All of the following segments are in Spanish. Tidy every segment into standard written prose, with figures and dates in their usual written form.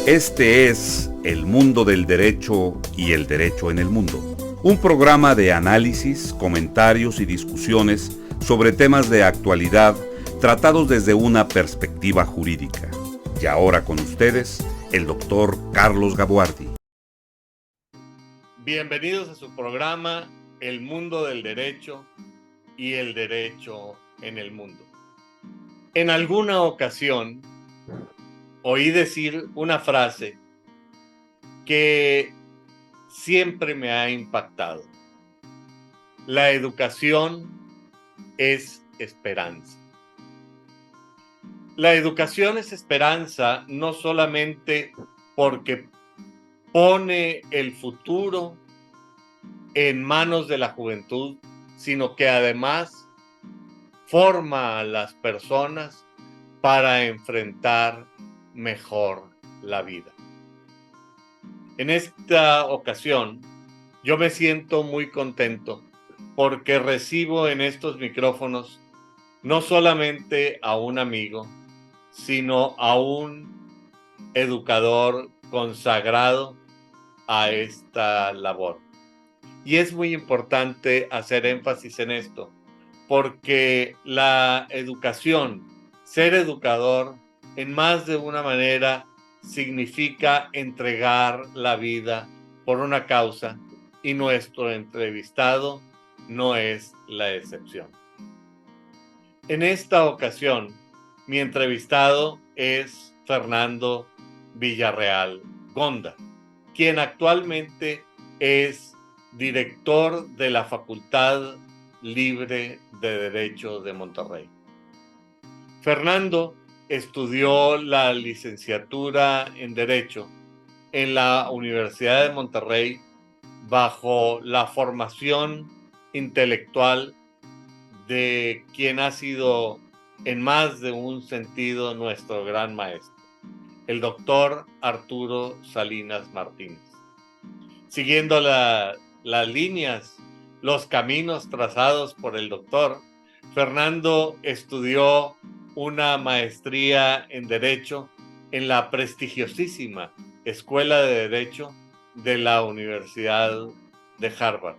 Este es El Mundo del Derecho y el Derecho en el Mundo, un programa de análisis, comentarios y discusiones sobre temas de actualidad tratados desde una perspectiva jurídica. Y ahora con ustedes, el doctor Carlos Gabuardi. Bienvenidos a su programa El Mundo del Derecho y el Derecho en el Mundo. En alguna ocasión oí decir una frase que siempre me ha impactado. La educación es esperanza. La educación es esperanza no solamente porque pone el futuro en manos de la juventud, sino que además forma a las personas para enfrentar mejor la vida. En esta ocasión, yo me siento muy contento porque recibo en estos micrófonos no solamente a un amigo, sino a un educador consagrado a esta labor. Y es muy importante hacer énfasis en esto, porque la educación, ser educador, en más de una manera, significa entregar la vida por una causa, y nuestro entrevistado no es la excepción. En esta ocasión, mi entrevistado es Fernando Villarreal Gonda, quien actualmente es director de la Facultad Libre de Derecho de Monterrey. Fernando estudió la licenciatura en Derecho en la Universidad de Monterrey bajo la formación intelectual de quien ha sido en más de un sentido nuestro gran maestro, el doctor Arturo Salinas Martínez. Siguiendo las líneas, los caminos trazados por el doctor, Fernando estudió una maestría en Derecho en la prestigiosísima Escuela de Derecho de la Universidad de Harvard.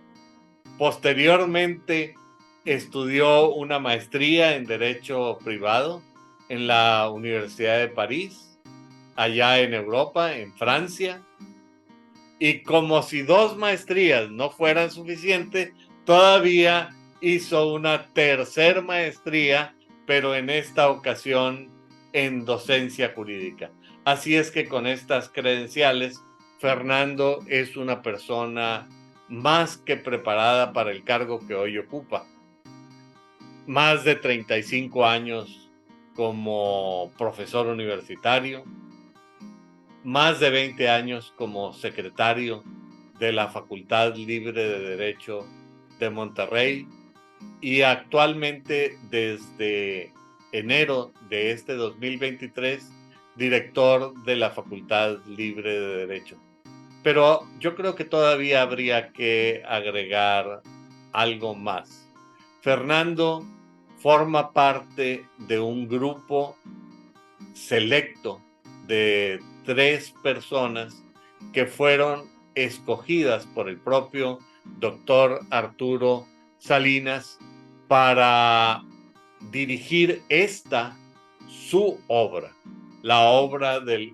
Posteriormente, estudió una maestría en Derecho Privado en la Universidad de París, allá en Europa, en Francia. Y como si 2 maestrías no fueran suficientes, todavía hizo una tercera maestría, pero en esta ocasión en docencia jurídica. Así es que con estas credenciales, Fernando es una persona más que preparada para el cargo que hoy ocupa. Más de 35 años como profesor universitario, más de 20 años como secretario de la Facultad Libre de Derecho de Monterrey y actualmente desde enero de este 2023, director de la Facultad Libre de Derecho. Pero yo creo que todavía habría que agregar algo más. Fernando forma parte de un grupo selecto de 3 personas que fueron escogidas por el propio doctor Arturo Salinas para dirigir su obra, la obra del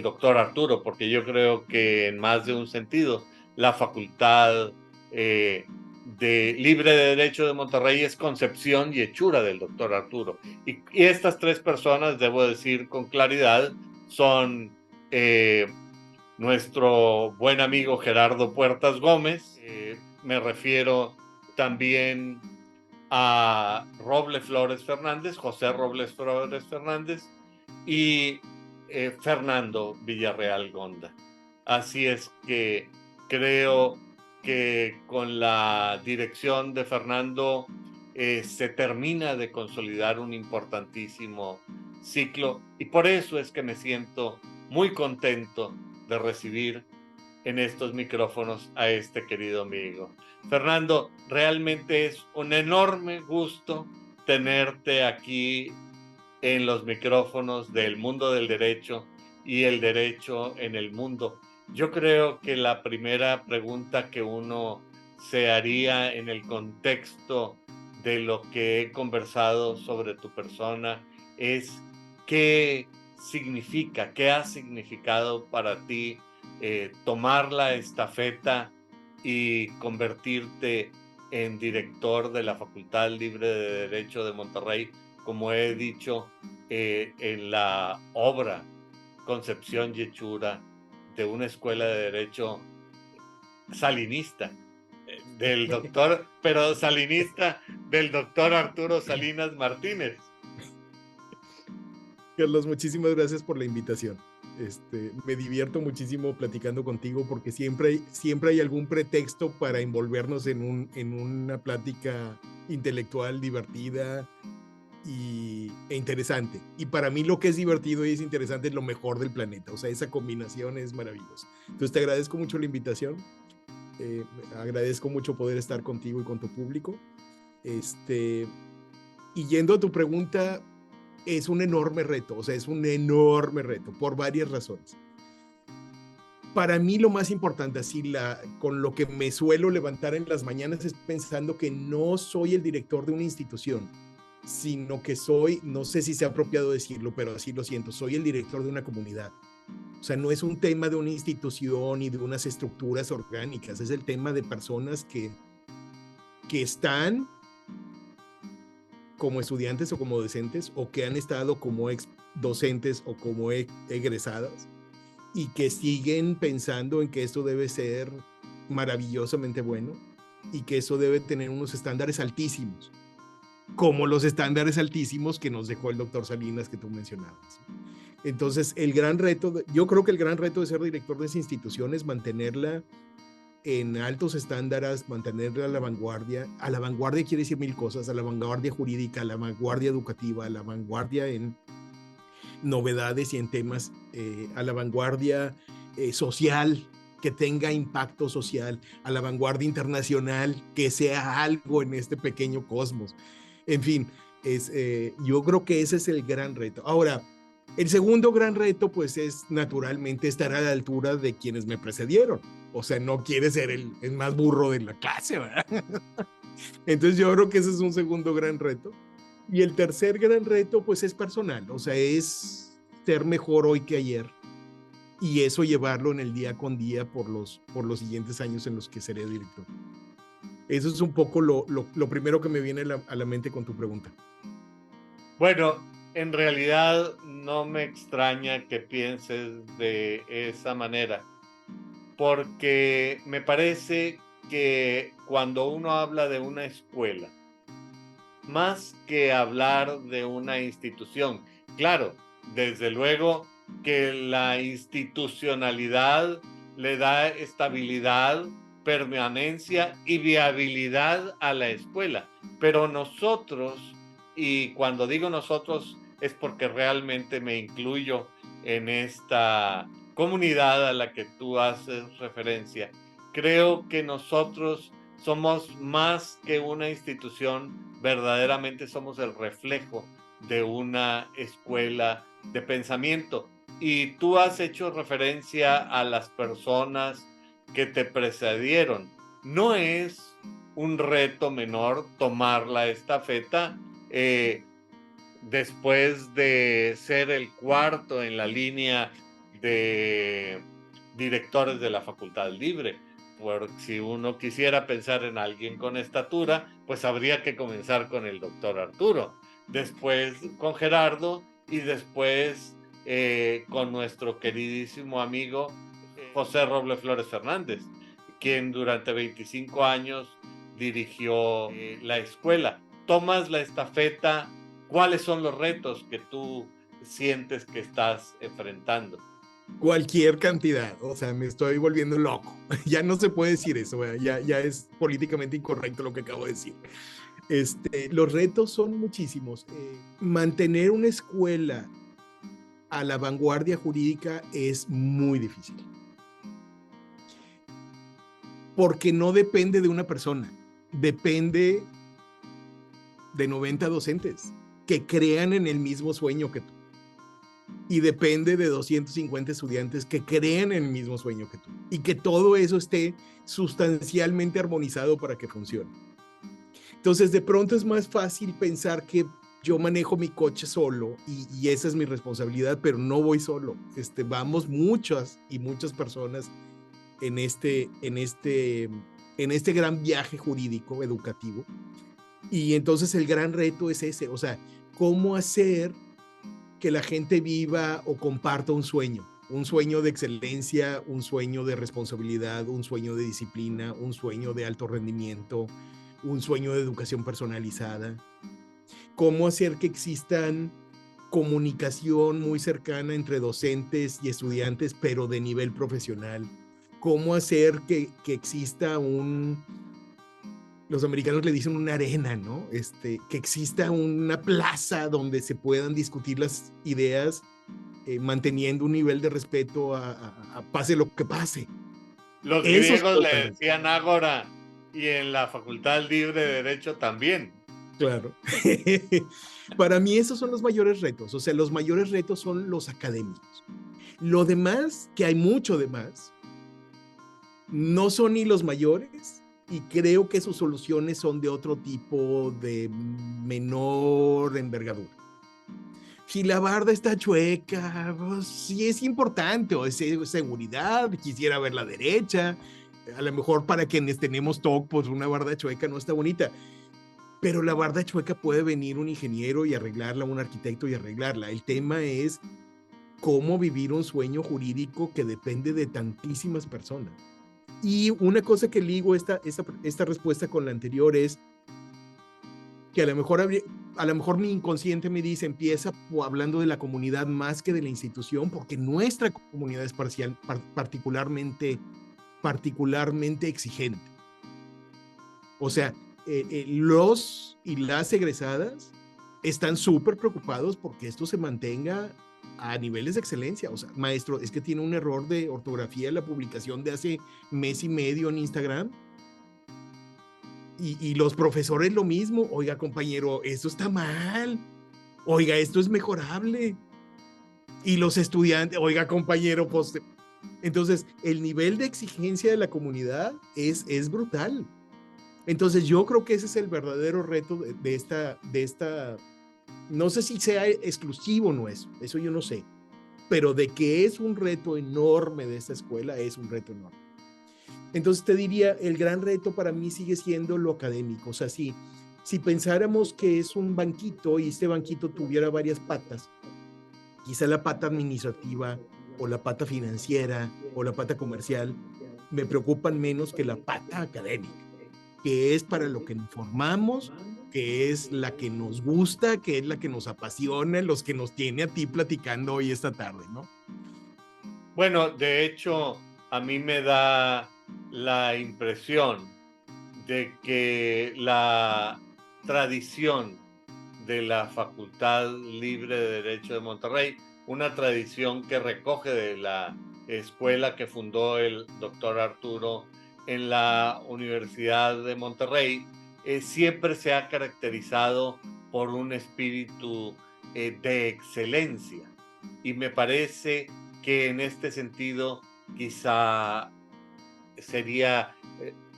doctor Arturo, porque yo creo que en más de un sentido la Facultad de Libre de Derecho de Monterrey es concepción y hechura del doctor Arturo. Y estas 3 personas, debo decir con claridad, son nuestro buen amigo Gerardo Puertas Gómez, me refiero también a Robles Flores Fernández, José Robles Flores Fernández y Fernando Villarreal Gonda. Así es que creo que con la dirección de Fernando se termina de consolidar un importantísimo ciclo, y por eso es que me siento muy contento de recibir en estos micrófonos a este querido amigo. Fernando, realmente es un enorme gusto tenerte aquí en los micrófonos del Mundo del Derecho y el derecho en el mundo. Yo creo que la primera pregunta que uno se haría en el contexto de lo que he conversado sobre tu persona es qué significa, qué ha significado para ti tomar la estafeta y convertirte en director de la Facultad Libre de Derecho de Monterrey, como he dicho, en la obra concepción y hechura de una escuela de derecho salinista, del doctor, pero salinista del doctor Arturo Salinas Martínez. Carlos, muchísimas gracias por la invitación. Me divierto muchísimo platicando contigo porque siempre hay algún pretexto para envolvernos en una plática intelectual divertida e interesante. Y para mí lo que es divertido y es interesante es lo mejor del planeta. O sea, esa combinación es maravillosa. Entonces te agradezco mucho la invitación. Agradezco mucho poder estar contigo y con tu público. Y yendo a tu pregunta, es un enorme reto, o sea, es un enorme reto por varias razones. Para mí lo más importante, con lo que me suelo levantar en las mañanas es pensando que no soy el director de una institución, sino que soy, no sé si sea apropiado decirlo, pero así lo siento, soy el director de una comunidad. O sea, no es un tema de una institución y de unas estructuras orgánicas, es el tema de personas que están como estudiantes o como docentes, o que han estado como ex docentes o como egresadas, y que siguen pensando en que esto debe ser maravillosamente bueno y que eso debe tener unos estándares altísimos, como los estándares altísimos que nos dejó el doctor Salinas que tú mencionabas. Entonces, yo creo que el gran reto de ser director de esa institución es mantenerla en altos estándares, mantenerla a la vanguardia. A la vanguardia quiere decir mil cosas: a la vanguardia jurídica, a la vanguardia educativa, a la vanguardia en novedades y en temas, a la vanguardia social, que tenga impacto social, a la vanguardia internacional, que sea algo en este pequeño cosmos. En fin, yo creo que ese es el gran reto. Ahora, el segundo gran reto, pues, es naturalmente estar a la altura de quienes me precedieron. O sea, no quiere ser el más burro de la clase, ¿verdad? Entonces yo creo que ese es un segundo gran reto. Y el tercer gran reto, pues, es personal. O sea, es ser mejor hoy que ayer. Y eso llevarlo en el día con día por los siguientes años en los que seré director. Eso es un poco lo primero que me viene a la mente con tu pregunta. Bueno, en realidad no me extraña que pienses de esa manera, porque me parece que cuando uno habla de una escuela, más que hablar de una institución, claro, desde luego que la institucionalidad le da estabilidad, permanencia y viabilidad a la escuela, pero nosotros, y cuando digo nosotros es porque realmente me incluyo en esta comunidad a la que tú haces referencia, creo que nosotros somos más que una institución, verdaderamente somos el reflejo de una escuela de pensamiento. Y tú has hecho referencia a las personas que te precedieron. No es un reto menor tomar la estafeta después de ser el cuarto en la línea de directores de la Facultad Libre. Porque si uno quisiera pensar en alguien con estatura, pues habría que comenzar con el doctor Arturo, después con Gerardo y después con nuestro queridísimo amigo José Roble Flores Fernández, quien durante 25 años dirigió la escuela. Tomas la estafeta, ¿cuáles son los retos que tú sientes que estás enfrentando? Cualquier cantidad, o sea, me estoy volviendo loco. Ya no se puede decir eso, ya es políticamente incorrecto lo que acabo de decir. Los retos son muchísimos. Mantener una escuela a la vanguardia jurídica es muy difícil. Porque no depende de una persona, depende de 90 docentes que crean en el mismo sueño que tú y depende de 250 estudiantes que creen en el mismo sueño que tú y que todo eso esté sustancialmente armonizado para que funcione. Entonces, de pronto es más fácil pensar que yo manejo mi coche solo y esa es mi responsabilidad, pero no voy solo. Vamos muchas y muchas personas en este gran viaje jurídico educativo. Y entonces el gran reto es ese, o sea, cómo hacer que la gente viva o comparta un sueño de excelencia, un sueño de responsabilidad, un sueño de disciplina, un sueño de alto rendimiento, un sueño de educación personalizada. Cómo hacer que existan comunicación muy cercana entre docentes y estudiantes, pero de nivel profesional. Cómo hacer que exista los americanos le dicen una arena, ¿no? Que exista una plaza donde se puedan discutir las ideas, manteniendo un nivel de respeto a pase lo que pase. Los griegos le decían ágora y en la Facultad Libre de Derecho también. Claro. Para mí esos son los mayores retos, o sea, los mayores retos son los académicos. Lo demás, que hay mucho demás, no son ni los mayores, y creo que sus soluciones son de otro tipo, de menor envergadura. Si la barda está chueca, pues, sí es importante, o es seguridad, quisiera ver la derecha, a lo mejor para quienes tenemos TOC, pues una barda chueca no está bonita, pero la barda chueca puede venir un ingeniero y arreglarla, un arquitecto y arreglarla. El tema es cómo vivir un sueño jurídico que depende de tantísimas personas. Y una cosa que ligo esta respuesta con la anterior es que a lo mejor mi inconsciente me dice, empieza hablando de la comunidad más que de la institución, porque nuestra comunidad es particularmente exigente. O sea, los y las egresadas están súper preocupados porque esto se mantenga a niveles de excelencia. O sea, maestro, es que tiene un error de ortografía en la publicación de hace mes y medio en Instagram. Y los profesores lo mismo. Oiga, compañero, esto está mal. Oiga, esto es mejorable. Y los estudiantes, oiga, compañero, pues... Entonces, el nivel de exigencia de la comunidad es brutal. Entonces, yo creo que ese es el verdadero reto de esta no sé si sea exclusivo nuestro, eso yo no sé, pero de que es un reto enorme de esta escuela, es un reto enorme. Entonces te diría, el gran reto para mí sigue siendo lo académico. O sea, si pensáramos que es un banquito y este banquito tuviera varias patas, quizá la pata administrativa o la pata financiera o la pata comercial me preocupan menos que la pata académica, que es para lo que nos formamos, que es la que nos gusta, que es la que nos apasiona, los que nos tiene a ti platicando hoy esta tarde, ¿no? Bueno, de hecho, a mí me da la impresión de que la tradición de la Facultad Libre de Derecho de Monterrey, una tradición que recoge de la escuela que fundó el doctor Arturo en la Universidad de Monterrey, siempre se ha caracterizado por un espíritu de excelencia. Y me parece que en este sentido quizá sería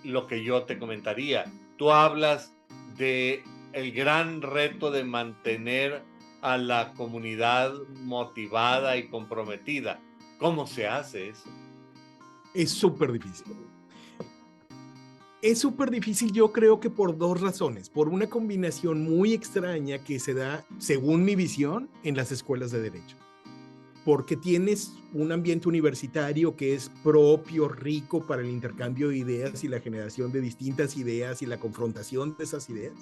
lo que yo te comentaría. Tú hablas de el gran reto de mantener a la comunidad motivada y comprometida. ¿Cómo se hace eso? Es súper difícil. Es súper difícil, yo creo que por dos razones. Por una combinación muy extraña que se da, según mi visión, en las escuelas de derecho. Porque tienes un ambiente universitario que es propio, rico para el intercambio de ideas y la generación de distintas ideas y la confrontación de esas ideas,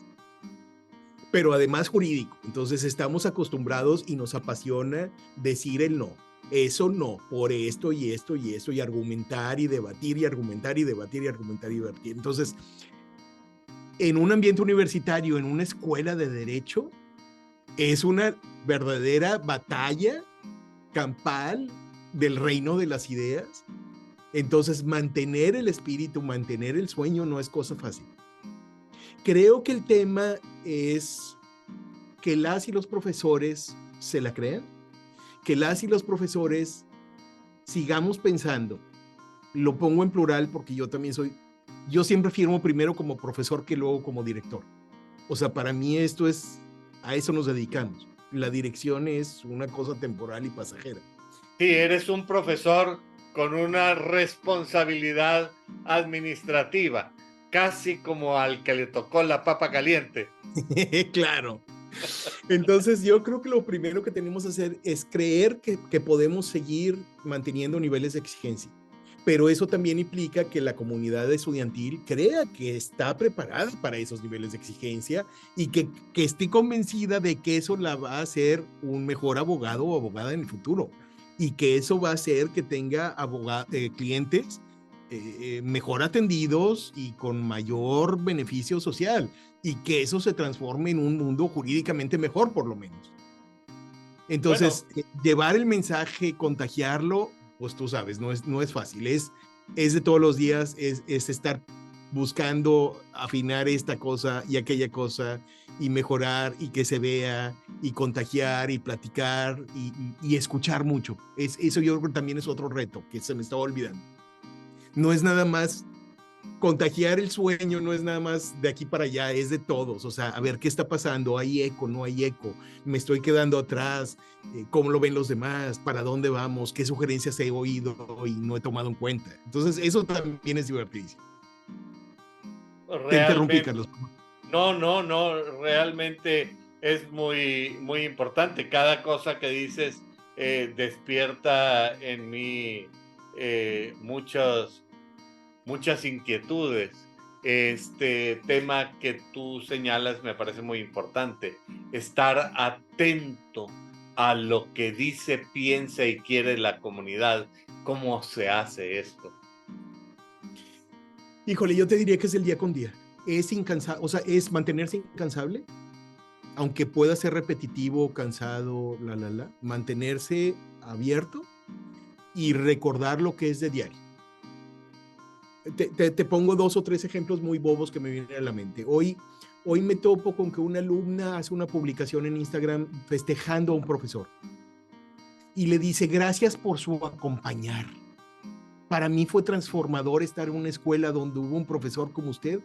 pero además jurídico. Entonces estamos acostumbrados y nos apasiona decir el no. Eso no, por esto y esto y esto, y argumentar y debatir y argumentar y debatir y argumentar y debatir. Entonces, en un ambiente universitario, en una escuela de derecho, es una verdadera batalla campal del reino de las ideas. Entonces, mantener el espíritu, mantener el sueño no es cosa fácil. Creo que el tema es que las y los profesores se la crean que las y los profesores sigamos pensando, lo pongo en plural porque yo siempre firmo primero como profesor que luego como director. O sea, para mí a eso nos dedicamos. La dirección es una cosa temporal y pasajera. Sí, eres un profesor con una responsabilidad administrativa, casi como al que le tocó la papa caliente. Claro. Entonces yo creo que lo primero que tenemos que hacer es creer que podemos seguir manteniendo niveles de exigencia. Pero eso también implica que la comunidad estudiantil crea que está preparada para esos niveles de exigencia y que esté convencida de que eso la va a hacer un mejor abogado o abogada en el futuro y que eso va a hacer que tenga clientes mejor atendidos y con mayor beneficio social y que eso se transforme en un mundo jurídicamente mejor, por lo menos. Entonces, bueno, llevar el mensaje, contagiarlo, pues tú sabes, no es fácil, es de todos los días, es estar buscando afinar esta cosa y aquella cosa y mejorar y que se vea y contagiar y platicar y escuchar mucho. Eso yo creo que también es otro reto que se me estaba olvidando. No es nada más contagiar el sueño, no es nada más de aquí para allá, es de todos. O sea, a ver qué está pasando, hay eco, no hay eco, me estoy quedando atrás, cómo lo ven los demás, para dónde vamos, qué sugerencias he oído y no he tomado en cuenta. Entonces, eso también es divertidísimo. Te interrumpí, Carlos. No, realmente es muy, muy importante. Cada cosa que dices despierta en mí muchas inquietudes. Este tema que tú señalas me parece muy importante. Estar atento a lo que dice, piensa y quiere la comunidad. ¿Cómo se hace esto? Híjole, yo te diría que es el día con día. Es incansable, o sea, es mantenerse incansable, aunque pueda ser repetitivo, cansado, mantenerse abierto y recordar lo que es de diario. Te pongo 2 o 3 ejemplos muy bobos que me vienen a la mente. Hoy me topo con que una alumna hace una publicación en Instagram festejando a un profesor y le dice: gracias por su acompañar. Para mí fue transformador estar en una escuela donde hubo un profesor como usted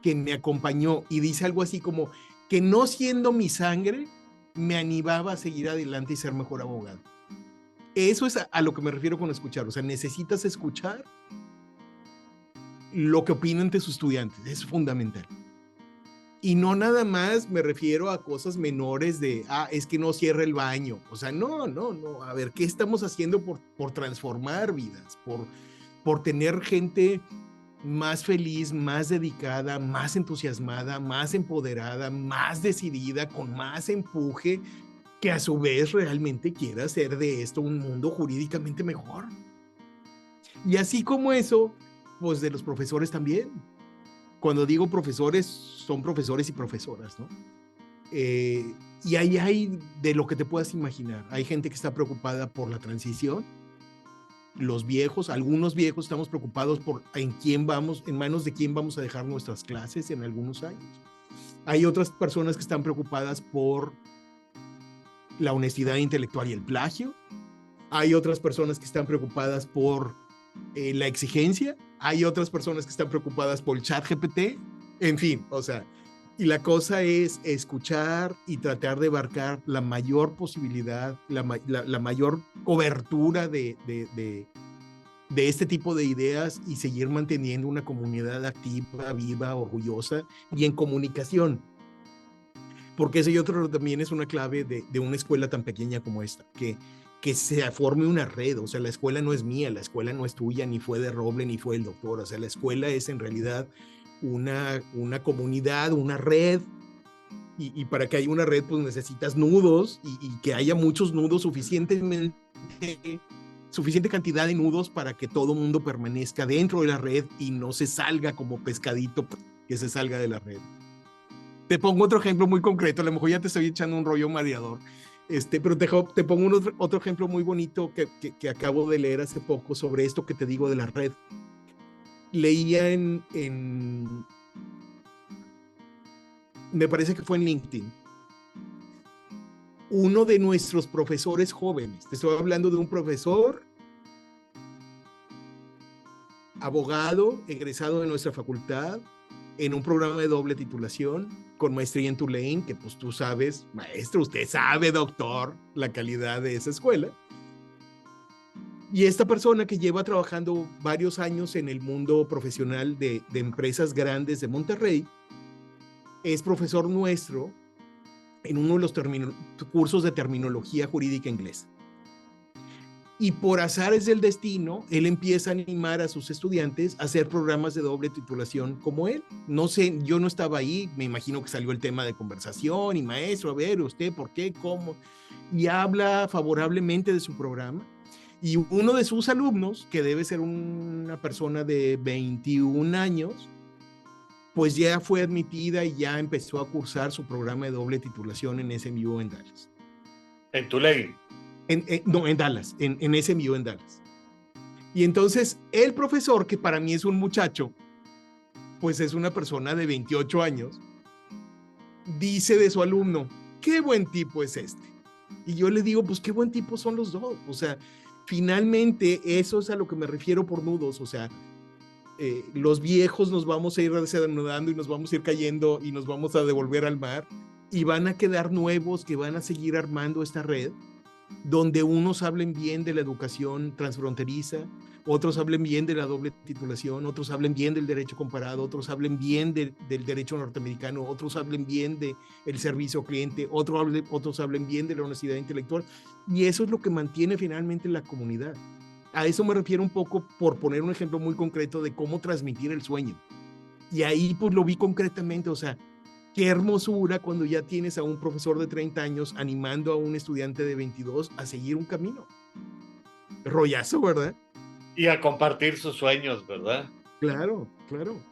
que me acompañó, y dice algo así como que no siendo mi sangre me animaba a seguir adelante y ser mejor abogado. Eso es a lo que me refiero con escuchar. O sea, necesitas escuchar lo que opinan de sus estudiantes, es fundamental. Y no nada más me refiero a cosas menores de, es que no cierra el baño. O sea, no. A ver, ¿qué estamos haciendo por transformar vidas? Por tener gente más feliz, más dedicada, más entusiasmada, más empoderada, más decidida, con más empuje, que a su vez realmente quiera hacer de esto un mundo jurídicamente mejor. Y así como eso, pues de los profesores también. Cuando digo profesores, son profesores y profesoras, ¿no? Y ahí hay de lo que te puedas imaginar. Hay gente que está preocupada por la transición. Los viejos, algunos viejos estamos preocupados por en manos de quién vamos a dejar nuestras clases en algunos años. Hay otras personas que están preocupadas por la honestidad intelectual y el plagio. Hay otras personas que están preocupadas por la exigencia. Hay otras personas que están preocupadas por el ChatGPT. En fin, o sea, y la cosa es escuchar y tratar de abarcar la mayor posibilidad, la mayor cobertura de este tipo de ideas y seguir manteniendo una comunidad activa, viva, orgullosa y en comunicación. Porque ese y otro también es una clave de una escuela tan pequeña como esta, que se forme una red. O sea, la escuela no es mía, la escuela no es tuya, ni fue de Roble, ni fue el doctor. O sea, la escuela es en realidad una comunidad, una red, y para que haya una red, pues necesitas nudos, y que haya muchos nudos, suficiente cantidad de nudos para que todo mundo permanezca dentro de la red y no se salga como pescadito que se salga de la red. Te pongo otro ejemplo muy concreto, a lo mejor ya te estoy echando un rollo mareador, pero te pongo otro ejemplo muy bonito que acabo de leer hace poco sobre esto que te digo de la red. Leía me parece que fue en LinkedIn, uno de nuestros profesores jóvenes, te estoy hablando de un profesor, abogado, egresado de nuestra facultad, en un programa de doble titulación, con maestría en Tulane, que pues tú sabes, maestro, usted sabe, doctor, la calidad de esa escuela. Y esta persona que lleva trabajando varios años en el mundo profesional de empresas grandes de Monterrey, es profesor nuestro en uno de los cursos de terminología jurídica inglesa. Y por azares del destino, él empieza a animar a sus estudiantes a hacer programas de doble titulación como él. No sé, yo no estaba ahí, me imagino que salió el tema de conversación y maestro, a ver, usted, ¿por qué? ¿Cómo? Y habla favorablemente de su programa. Y uno de sus alumnos, que debe ser una persona de 21 años, pues ya fue admitida y ya empezó a cursar su programa de doble titulación en SMU en Dallas. En Tulane. No, en Dallas, en SMU en Dallas. Y entonces el profesor, que para mí es un muchacho, pues es una persona de 28 años, dice de su alumno, qué buen tipo es este. Y yo le digo, pues qué buen tipo son los dos. O sea, finalmente eso es a lo que me refiero por nudos. O sea, los viejos nos vamos a ir desanudando y nos vamos a ir cayendo y nos vamos a devolver al mar. Y van a quedar nuevos que van a seguir armando esta red, donde unos hablen bien de la educación transfronteriza, otros hablen bien de la doble titulación, otros hablen bien del derecho comparado, otros hablen bien del derecho norteamericano, otros hablen bien del servicio al cliente, otros hablen bien de la honestidad intelectual, y eso es lo que mantiene finalmente la comunidad. A eso me refiero un poco por poner un ejemplo muy concreto de cómo transmitir el sueño. Y ahí pues lo vi concretamente, o sea, qué hermosura cuando ya tienes a un profesor de 30 años animando a un estudiante de 22 a seguir un camino. Rollazo, ¿verdad? Y a compartir sus sueños, ¿verdad? Claro, claro.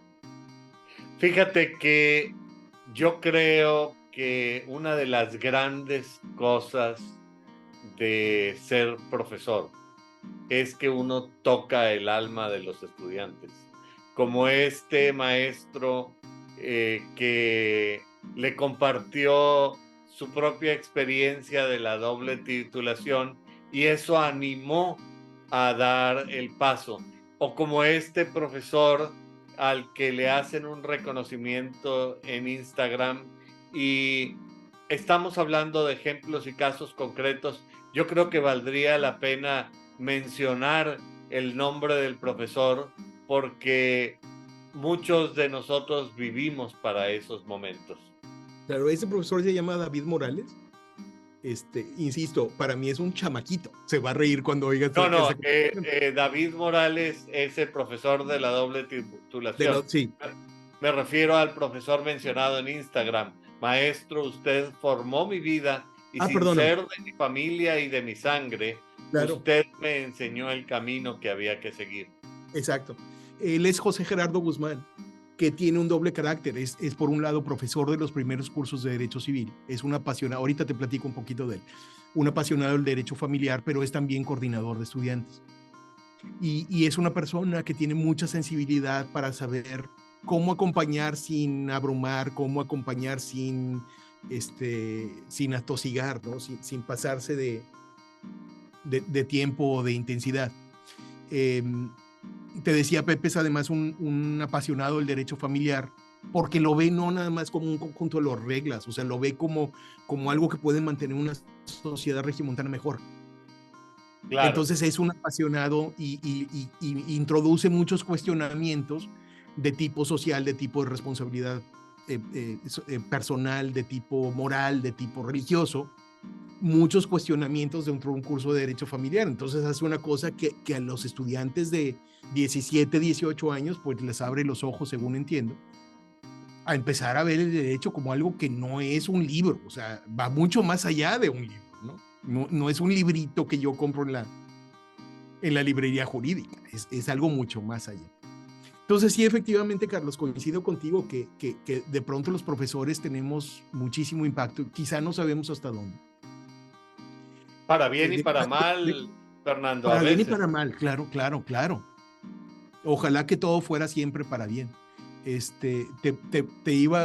Fíjate que yo creo que una de las grandes cosas de ser profesor es que uno toca el alma de los estudiantes. Como este maestro que le compartió su propia experiencia de la doble titulación y eso animó a dar el paso. O como este profesor al que le hacen un reconocimiento en Instagram y estamos hablando de ejemplos y casos concretos. Yo creo que valdría la pena mencionar el nombre del profesor porque muchos de nosotros vivimos para esos momentos. Claro, ese profesor se llama David Morales. Insisto, para mí es un chamaquito. Se va a reír cuando oiga. No, David Morales es el profesor de la doble titulación. Sí. Me refiero al profesor mencionado en Instagram. Maestro, usted formó mi vida y sin ser de mi familia y de mi sangre, claro, usted me enseñó el camino que había que seguir. Exacto. Él es José Gerardo Guzmán, que tiene un doble carácter. Es por un lado profesor de los primeros cursos de Derecho Civil. Es un apasionado, ahorita te platico un poquito de él, un apasionado del derecho familiar, pero es también coordinador de estudiantes. Y es una persona que tiene mucha sensibilidad para saber cómo acompañar sin abrumar, cómo acompañar sin atosigar, ¿no? sin pasarse de tiempo o de intensidad. Te decía, Pepe es además un apasionado del derecho familiar, porque lo ve no nada más como un conjunto de las reglas, o sea, lo ve como algo que puede mantener una sociedad regimontana mejor. Claro. Entonces es un apasionado y introduce muchos cuestionamientos de tipo social, de tipo de responsabilidad personal, de tipo moral, de tipo religioso, muchos cuestionamientos dentro de un curso de derecho familiar. Entonces hace una cosa que a los estudiantes de 17, 18 años pues les abre los ojos, según entiendo, a empezar a ver el derecho como algo que no es un libro, o sea, va mucho más allá de un libro, ¿no? No es un librito que yo compro en la librería jurídica, es algo mucho más allá. Entonces sí, efectivamente, Carlos, coincido contigo que de pronto los profesores tenemos muchísimo impacto, quizá no sabemos hasta dónde. Para bien y para mal, Fernando. Para bien y para mal, claro. Ojalá que todo fuera siempre para bien.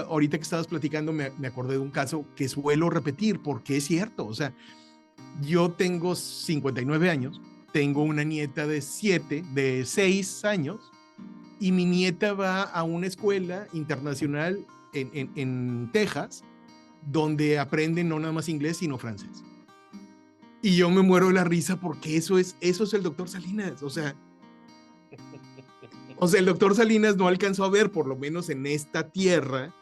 ahorita que estabas platicando, me acordé de un caso que suelo repetir porque es cierto. O sea, yo tengo 59 años, tengo una nieta de 6 años, y mi nieta va a una escuela internacional en Texas, donde aprenden no nada más inglés, sino francés. Y yo me muero de la risa porque eso es el doctor Salinas. O sea, el doctor Salinas no alcanzó a ver, por lo menos en esta tierra,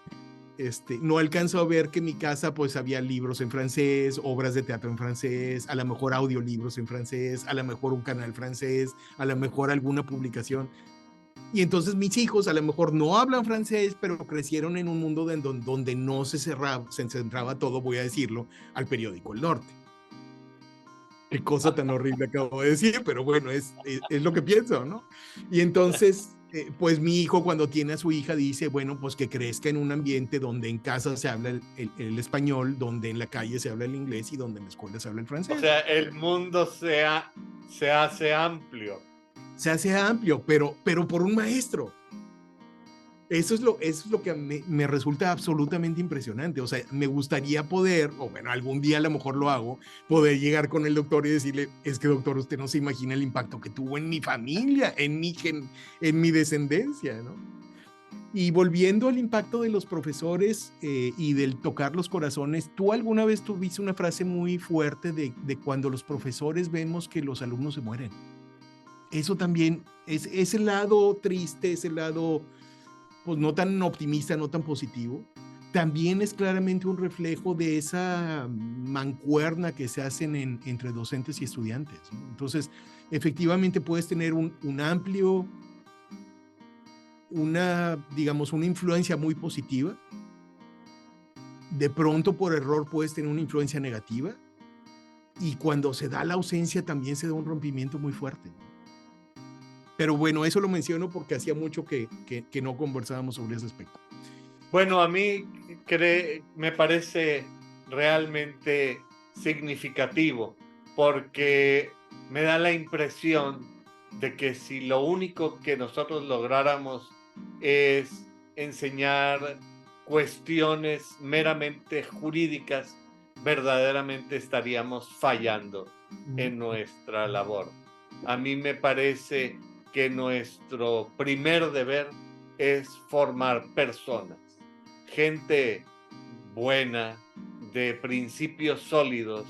no alcanzó a ver que en mi casa pues había libros en francés, obras de teatro en francés, a lo mejor audiolibros en francés, a lo mejor un canal francés, a lo mejor alguna publicación. Y entonces mis hijos a lo mejor no hablan francés, pero crecieron en un mundo donde no se centraba todo, voy a decirlo, al periódico El Norte. Qué cosa tan horrible acabo de decir, pero bueno, es lo que pienso, ¿no? Y entonces, pues mi hijo cuando tiene a su hija dice, bueno, pues que crezca en un ambiente donde en casa se habla el español, donde en la calle se habla el inglés y donde en la escuela se habla el francés. O sea, el mundo se hace amplio. Se hace amplio, pero por un maestro. Eso es lo que me resulta absolutamente impresionante. O sea, me gustaría poder, o bueno, algún día a lo mejor lo hago, poder llegar con el doctor y decirle, es que doctor, usted no se imagina el impacto que tuvo en mi familia, en mi descendencia, ¿no? Y volviendo al impacto de los profesores y del tocar los corazones, ¿tú alguna vez tuviste una frase muy fuerte de cuando los profesores vemos que los alumnos se mueren? Eso también es ese lado triste, ese lado pues no tan optimista, no tan positivo, también es claramente un reflejo de esa mancuerna que se hacen entre docentes y estudiantes, ¿no? Entonces, efectivamente puedes tener digamos, una influencia muy positiva. De pronto, por error, puedes tener una influencia negativa. Y cuando se da la ausencia, también se da un rompimiento muy fuerte. Pero bueno, eso lo menciono porque hacía mucho que no conversábamos sobre ese aspecto. Bueno, a mí me parece realmente significativo porque me da la impresión de que si lo único que nosotros lográramos es enseñar cuestiones meramente jurídicas, verdaderamente estaríamos fallando en nuestra labor. A mí me parece que nuestro primer deber es formar personas, gente buena, de principios sólidos,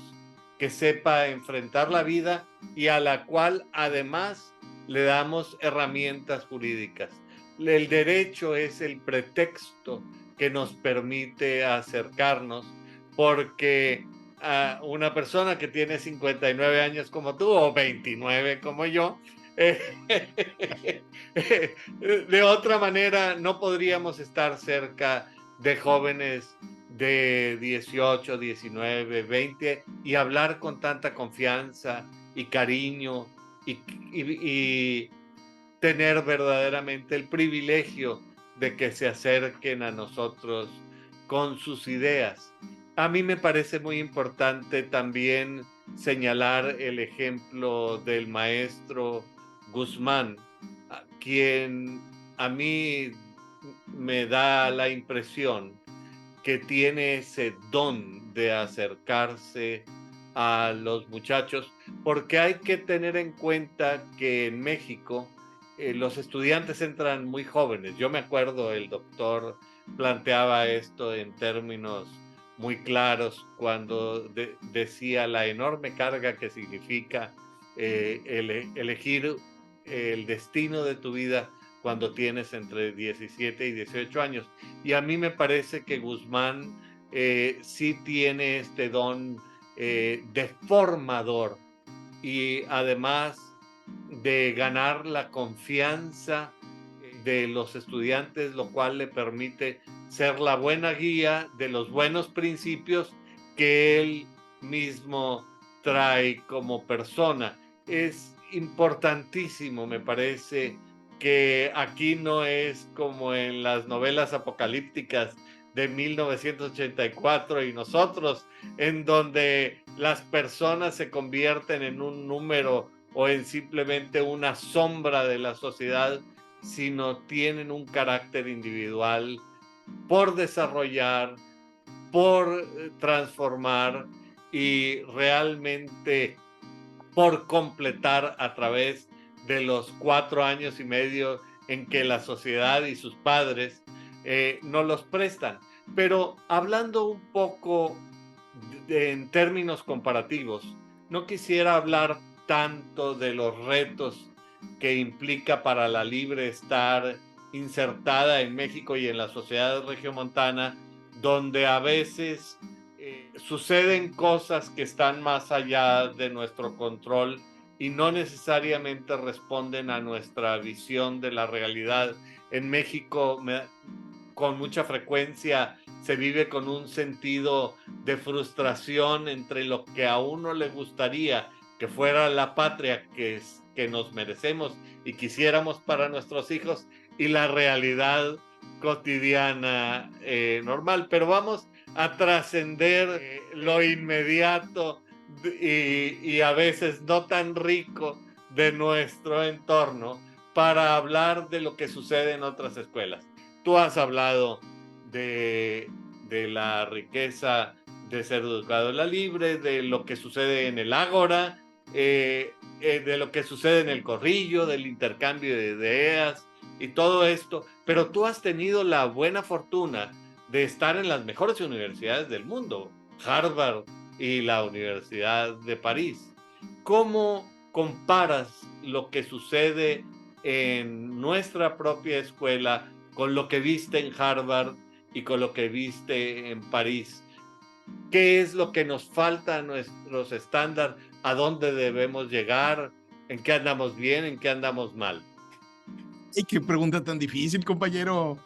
que sepa enfrentar la vida y a la cual además le damos herramientas jurídicas. El derecho es el pretexto que nos permite acercarnos, porque a una persona que tiene 59 años como tú o 29 como yo, de otra manera no podríamos estar cerca de jóvenes de 18, 19, 20 y hablar con tanta confianza y cariño y tener verdaderamente el privilegio de que se acerquen a nosotros con sus ideas. A mí me parece muy importante también señalar el ejemplo del maestro Guzmán, quien a mí me da la impresión que tiene ese don de acercarse a los muchachos, porque hay que tener en cuenta que en México los estudiantes entran muy jóvenes. Yo me acuerdo, el doctor planteaba esto en términos muy claros cuando decía la enorme carga que significa elegir el destino de tu vida cuando tienes entre 17 y 18 años. Y a mí me parece que Guzmán sí tiene este don de formador y además de ganar la confianza de los estudiantes, lo cual le permite ser la buena guía de los buenos principios que él mismo trae como persona. Es importantísimo, me parece, que aquí no es como en las novelas apocalípticas de 1984 y nosotros, en donde las personas se convierten en un número o en simplemente una sombra de la sociedad, sino tienen un carácter individual por desarrollar, por transformar y realmente por completar a través de los 4 años y medio en que la sociedad y sus padres nos los prestan. Pero hablando un poco en términos comparativos, no quisiera hablar tanto de los retos que implica para la Libre estar insertada en México y en la sociedad regiomontana, donde a veces suceden cosas que están más allá de nuestro control y no necesariamente responden a nuestra visión de la realidad. En México, con mucha frecuencia, se vive con un sentido de frustración entre lo que a uno le gustaría que fuera la patria que nos merecemos y quisiéramos para nuestros hijos y la realidad cotidiana normal. Pero vamos a trascender lo inmediato y a veces no tan rico de nuestro entorno para hablar de lo que sucede en otras escuelas. Tú has hablado de la riqueza de ser educado en la Libre, de lo que sucede en el Ágora, de lo que sucede en el Corrillo, del intercambio de ideas y todo esto, pero tú has tenido la buena fortuna de estar en las mejores universidades del mundo, Harvard y la Universidad de París. ¿Cómo comparas lo que sucede en nuestra propia escuela con lo que viste en Harvard y con lo que viste en París? ¿Qué es lo que nos falta a nuestros estándares? ¿A dónde debemos llegar? ¿En qué andamos bien? ¿En qué andamos mal? ¡Ay, qué pregunta tan difícil, compañero!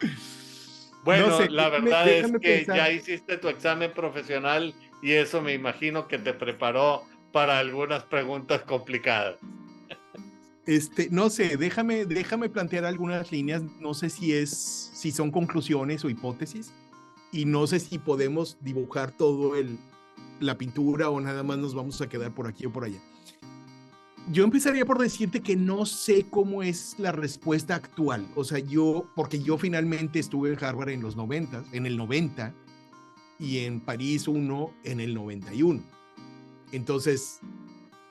Bueno, No sé, la verdad es que pensar. ya hiciste tu examen profesional y eso me imagino que te preparó para algunas preguntas complicadas. No sé, déjame plantear algunas líneas. No sé si son conclusiones o hipótesis, y no sé si podemos dibujar todo la pintura o nada más nos vamos a quedar por aquí o por allá. Yo empezaría por decirte que no sé cómo es la respuesta actual. O sea, porque yo finalmente estuve en Harvard en los 90, en el 90, y en París en el 91. Entonces,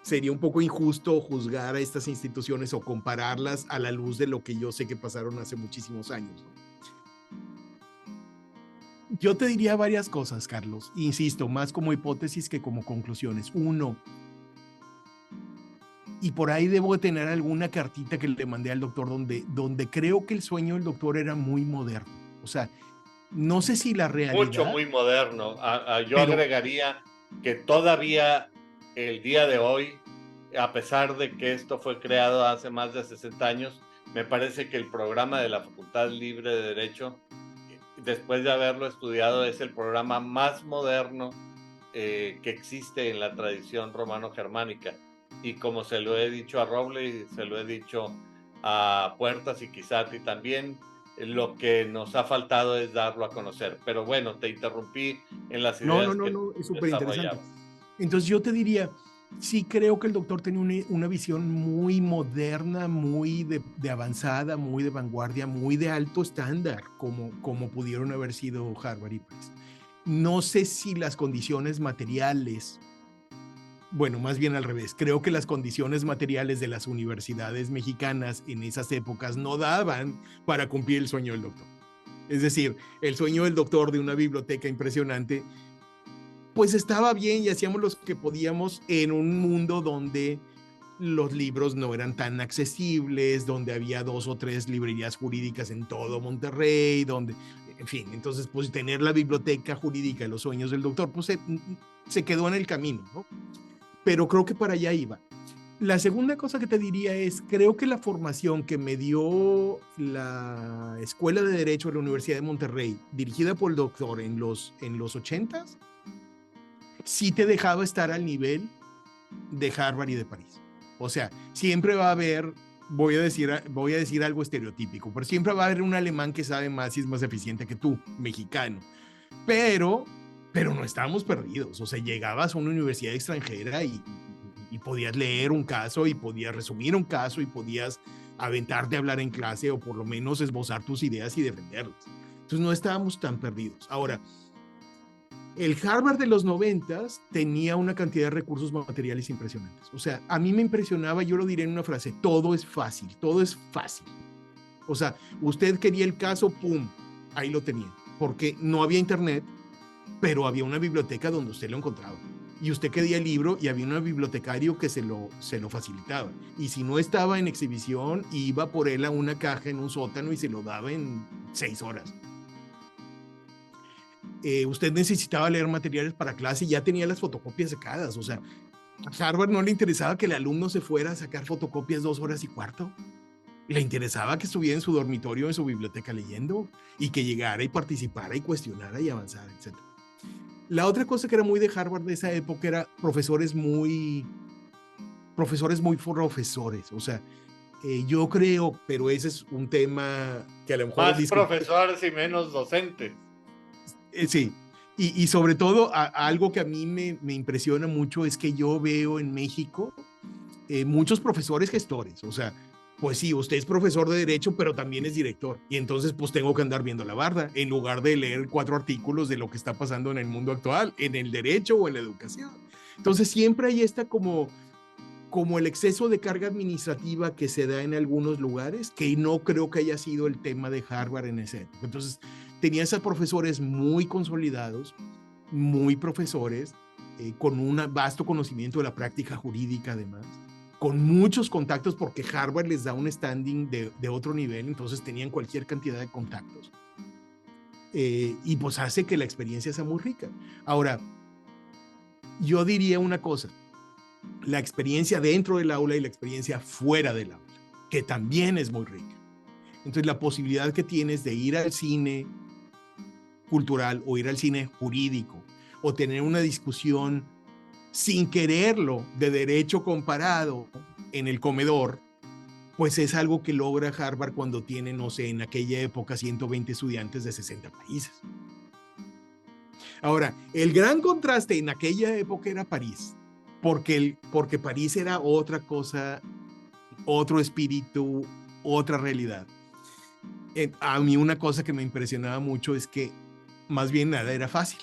sería un poco injusto juzgar a estas instituciones o compararlas a la luz de lo que yo sé que pasaron hace muchísimos años, ¿no? Yo te diría varias cosas, Carlos. Insisto, más como hipótesis que como conclusiones. Uno, y por ahí debo tener alguna cartita que le mandé al doctor donde creo que el sueño del doctor era muy moderno. O sea, no sé si la realidad... Mucho, muy moderno. Yo agregaría que todavía el día de hoy, a pesar de que esto fue creado hace más de 60 años, me parece que el programa de la Facultad Libre de Derecho, después de haberlo estudiado, es el programa más moderno que existe en la tradición romano-germánica. Y como se lo he dicho a Roble y se lo he dicho a Puertas y quizá a ti también, lo que nos ha faltado es darlo a conocer. Pero bueno, te interrumpí en las ideas. No, es súper interesante. Entonces yo te diría, sí creo que el doctor tenía una visión muy moderna, muy de avanzada, muy de vanguardia, muy de alto estándar, como pudieron haber sido Harvard y París. No sé si las condiciones materiales, bueno, más bien al revés, creo que las condiciones materiales de las universidades mexicanas en esas épocas no daban para cumplir el sueño del doctor. Es decir, el sueño del doctor de una biblioteca impresionante, pues estaba bien y hacíamos lo que podíamos en un mundo donde los libros no eran tan accesibles, donde había 2 o 3 librerías jurídicas en todo Monterrey, donde, en fin, entonces pues tener la biblioteca jurídica de los sueños del doctor, pues se quedó en el camino, ¿no? Pero creo que para allá iba. La segunda cosa que te diría es, creo que la formación que me dio la Escuela de Derecho de la Universidad de Monterrey, dirigida por el doctor en los 80s, sí te dejaba estar al nivel de Harvard y de París. O sea, siempre va a haber, voy a decir algo estereotípico, pero siempre va a haber un alemán que sabe más y es más eficiente que tú, mexicano. Pero no estábamos perdidos. O sea, llegabas a una universidad extranjera y podías leer un caso y podías resumir un caso y podías aventarte a hablar en clase o por lo menos esbozar tus ideas y defenderlas. Entonces no estábamos tan perdidos. Ahora, el Harvard de los 90s tenía una cantidad de recursos materiales impresionantes. O sea, a mí me impresionaba, yo lo diré en una frase, todo es fácil, todo es fácil. O sea, usted quería el caso, pum, ahí lo tenía. Porque no había internet, pero había una biblioteca donde usted lo encontraba. Y usted quería el libro y había un bibliotecario que se lo facilitaba. Y si no estaba en exhibición, iba por él a una caja en un sótano y se lo daba en 6 horas. Usted necesitaba leer materiales para clase y ya tenía las fotocopias sacadas. O sea, a Harvard no le interesaba que el alumno se fuera a sacar fotocopias 2 horas y cuarto. Le interesaba que estuviera en su dormitorio, en su biblioteca leyendo y que llegara y participara y cuestionara y avanzara, etc. La otra cosa que era muy de Harvard de esa época era profesores muy profesores. O sea, yo creo, pero ese es un tema que a lo mejor... Más profesores y menos docentes. Sí, y sobre todo algo que a mí me impresiona mucho es que yo veo en México muchos profesores gestores. O sea, pues sí, usted es profesor de Derecho, pero también es director. Y entonces pues tengo que andar viendo la barda en lugar de leer 4 artículos de lo que está pasando en el mundo actual, en el derecho o en la educación. Entonces siempre hay esta como el exceso de carga administrativa que se da en algunos lugares, que no creo que haya sido el tema de Harvard en ese época. Entonces tenías a profesores muy consolidados, muy profesores, con un vasto conocimiento de la práctica jurídica además, con muchos contactos, porque Harvard les da un standing de otro nivel, entonces tenían cualquier cantidad de contactos. Y pues hace que la experiencia sea muy rica. Ahora, yo diría una cosa, la experiencia dentro del aula y la experiencia fuera del aula, que también es muy rica. Entonces la posibilidad que tienes de ir al cine cultural o ir al cine jurídico o tener una discusión sin quererlo de derecho comparado en el comedor, pues es algo que logra Harvard cuando tiene, no sé, en aquella época 120 estudiantes de 60 países. Ahora, el gran contraste en aquella época era París, porque París era otra cosa, otro espíritu, otra realidad. A mí una cosa que me impresionaba mucho es que más bien nada era fácil.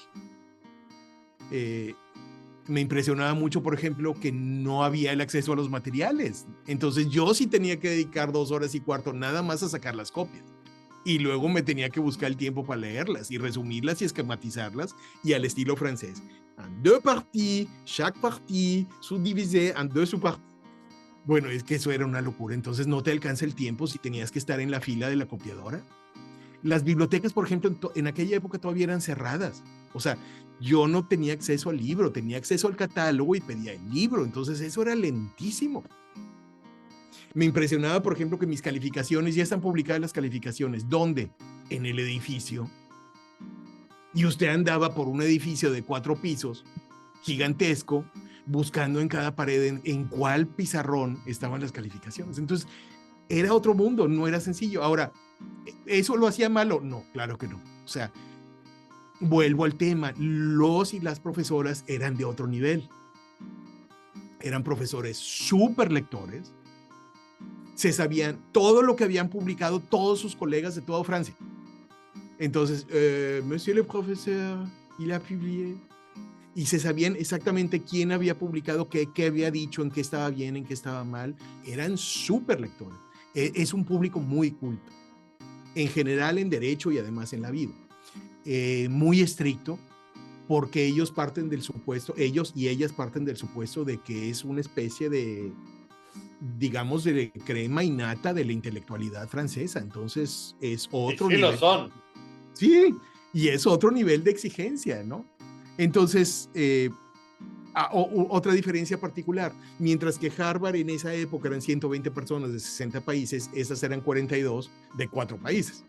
Me impresionaba mucho, por ejemplo, que no había el acceso a los materiales. Entonces yo sí tenía que dedicar 2 horas y cuarto nada más a sacar las copias. Y luego me tenía que buscar el tiempo para leerlas y resumirlas y esquematizarlas y al estilo francés. En 2 parties, chaque partie subdivisée en 2 sous-parties. Bueno, es que eso era una locura. Entonces no te alcanza el tiempo si tenías que estar en la fila de la copiadora. Las bibliotecas, por ejemplo, en aquella época todavía eran cerradas. O sea, yo no tenía acceso al libro, tenía acceso al catálogo y pedía el libro. Entonces eso era lentísimo. Me impresionaba, por ejemplo, que mis calificaciones, ya están publicadas las calificaciones. ¿Dónde? En el edificio. Y usted andaba por un edificio de 4 pisos, gigantesco, buscando en cada pared en cuál pizarrón estaban las calificaciones. Entonces, era otro mundo, no era sencillo. Ahora, ¿eso lo hacía malo? No, claro que no. O sea, vuelvo al tema, los y las profesoras eran de otro nivel. Eran profesores súper lectores, se sabían todo lo que habían publicado todos sus colegas de toda Francia. Entonces, Monsieur le professeur, il a publié. Y se sabían exactamente quién había publicado qué había dicho, en qué estaba bien, en qué estaba mal. Eran súper lectores. Es un público muy culto, en general en derecho y además en la vida. Muy estricto, porque ellos y ellas parten del supuesto de que es una especie de, digamos, de crema innata de la intelectualidad francesa. Entonces es otro nivel. Sí, lo son. Sí, y es otro nivel de exigencia, ¿no? Entonces, otra diferencia particular, mientras que Harvard en esa época eran 120 personas de 60 países, esas eran 42 de 4 países,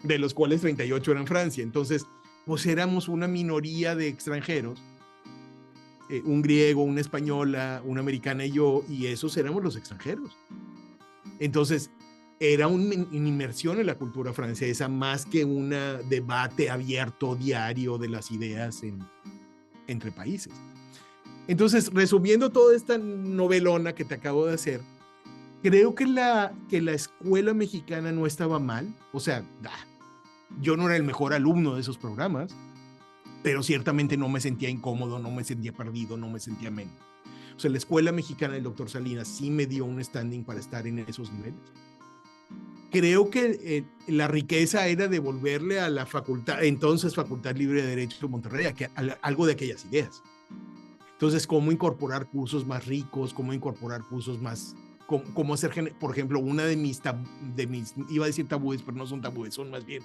de los cuales 38 eran Francia. Entonces, pues éramos una minoría de extranjeros, un griego, una española, una americana y yo, y esos éramos los extranjeros. Entonces, era una inmersión en la cultura francesa más que un debate abierto diario de las ideas entre países. Entonces, resumiendo toda esta novelona que te acabo de hacer, Creo que la escuela mexicana no estaba mal. O sea, yo no era el mejor alumno de esos programas, pero ciertamente no me sentía incómodo, no me sentía perdido, no me sentía menos. O sea, la escuela mexicana del doctor Salinas sí me dio un standing para estar en esos niveles. Creo que la riqueza era devolverle a la facultad, entonces Facultad Libre de Derecho de Monterrey, algo de aquellas ideas. Entonces, cómo incorporar cursos más ricos, cómo incorporar cursos más, cómo hacer, por ejemplo, una de mis, iba a decir tabúes, pero no son tabúes, son más bien,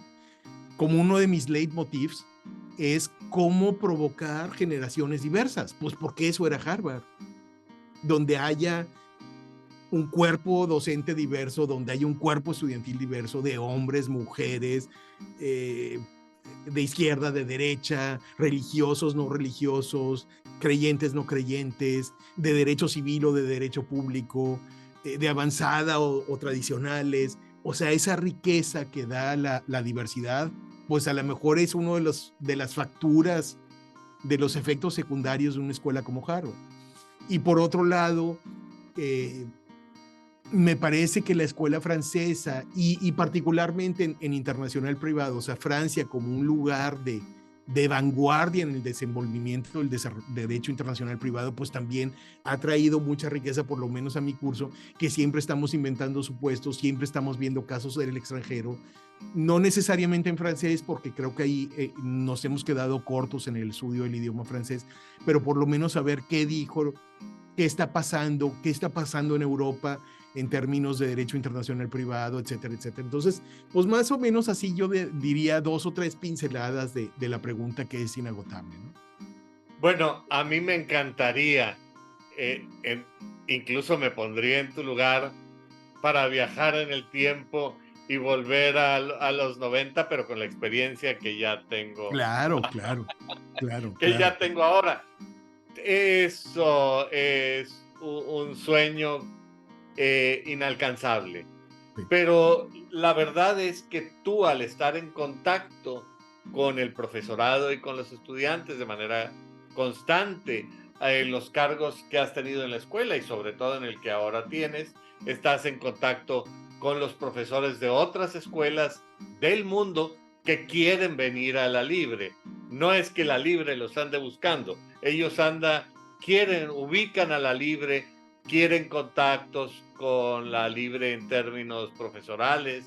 como uno de mis leitmotivs es cómo provocar generaciones diversas, pues porque eso era Harvard, donde haya un cuerpo docente diverso, donde haya un cuerpo estudiantil diverso de hombres, mujeres, de izquierda, de derecha, religiosos, no religiosos, creyentes, no creyentes, de derecho civil o de derecho público, de avanzada o tradicionales. O sea, esa riqueza que da la diversidad, pues a lo mejor es uno de las facturas de los efectos secundarios de una escuela como Harvard. Y por otro lado, me parece que la escuela francesa y particularmente en internacional privado, o sea, Francia como un lugar de vanguardia en el desenvolvimiento del derecho internacional privado, pues también ha traído mucha riqueza, por lo menos a mi curso, que siempre estamos inventando supuestos, siempre estamos viendo casos del extranjero, no necesariamente en francés, porque creo que ahí nos hemos quedado cortos en el estudio del idioma francés, pero por lo menos saber qué dijo, qué está pasando en Europa en términos de derecho internacional privado, etcétera, etcétera. Entonces, pues más o menos así yo diría 2 o 3 pinceladas de la pregunta que es inagotable, ¿no? Bueno, a mí me encantaría, incluso me pondría en tu lugar para viajar en el tiempo y volver a los 90, pero con la experiencia que ya tengo. Claro. Ya tengo ahora. Eso es un sueño inalcanzable. Sí. Pero la verdad es que tú, al estar en contacto con el profesorado y con los estudiantes de manera constante, en los cargos que has tenido en la escuela y sobre todo en el que ahora tienes, estás en contacto con los profesores de otras escuelas del mundo que quieren venir a la Libre. No es que la Libre los ande buscando, ellos ubican a la Libre, quieren contactos con la Libre en términos profesorales,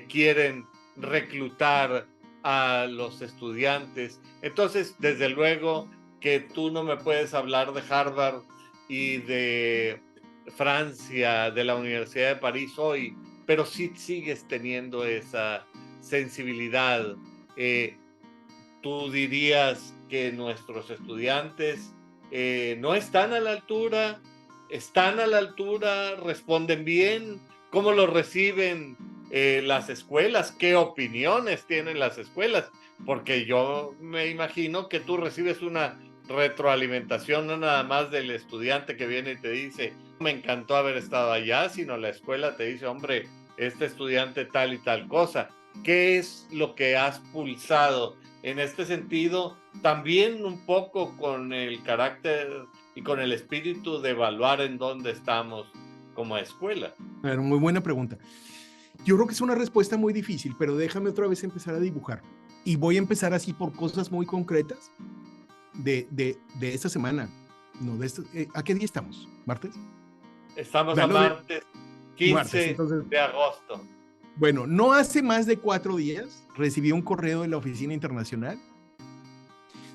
quieren reclutar a los estudiantes. Entonces, desde luego que tú no me puedes hablar de Harvard y de Francia, de la Universidad de París hoy, pero sí sigues teniendo esa sensibilidad. ¿Tú dirías que nuestros estudiantes no están a la altura? ¿Están a la altura? ¿Responden bien? ¿Cómo lo reciben las escuelas? ¿Qué opiniones tienen las escuelas? Porque yo me imagino que tú recibes una retroalimentación no nada más del estudiante que viene y te dice, me encantó haber estado allá, sino la escuela te dice, hombre, este estudiante tal y tal cosa. ¿Qué es lo que has pulsado en este sentido? También un poco con el carácter y con el espíritu de evaluar en dónde estamos como escuela. Pero muy buena pregunta. Yo creo que es una respuesta muy difícil, pero déjame otra vez empezar a dibujar. Y voy a empezar así por cosas muy concretas de esta semana. No, ¿a qué día estamos? ¿Martes? Estamos a martes 15 de agosto. Bueno, no hace más de 4 días recibí un correo de la Oficina Internacional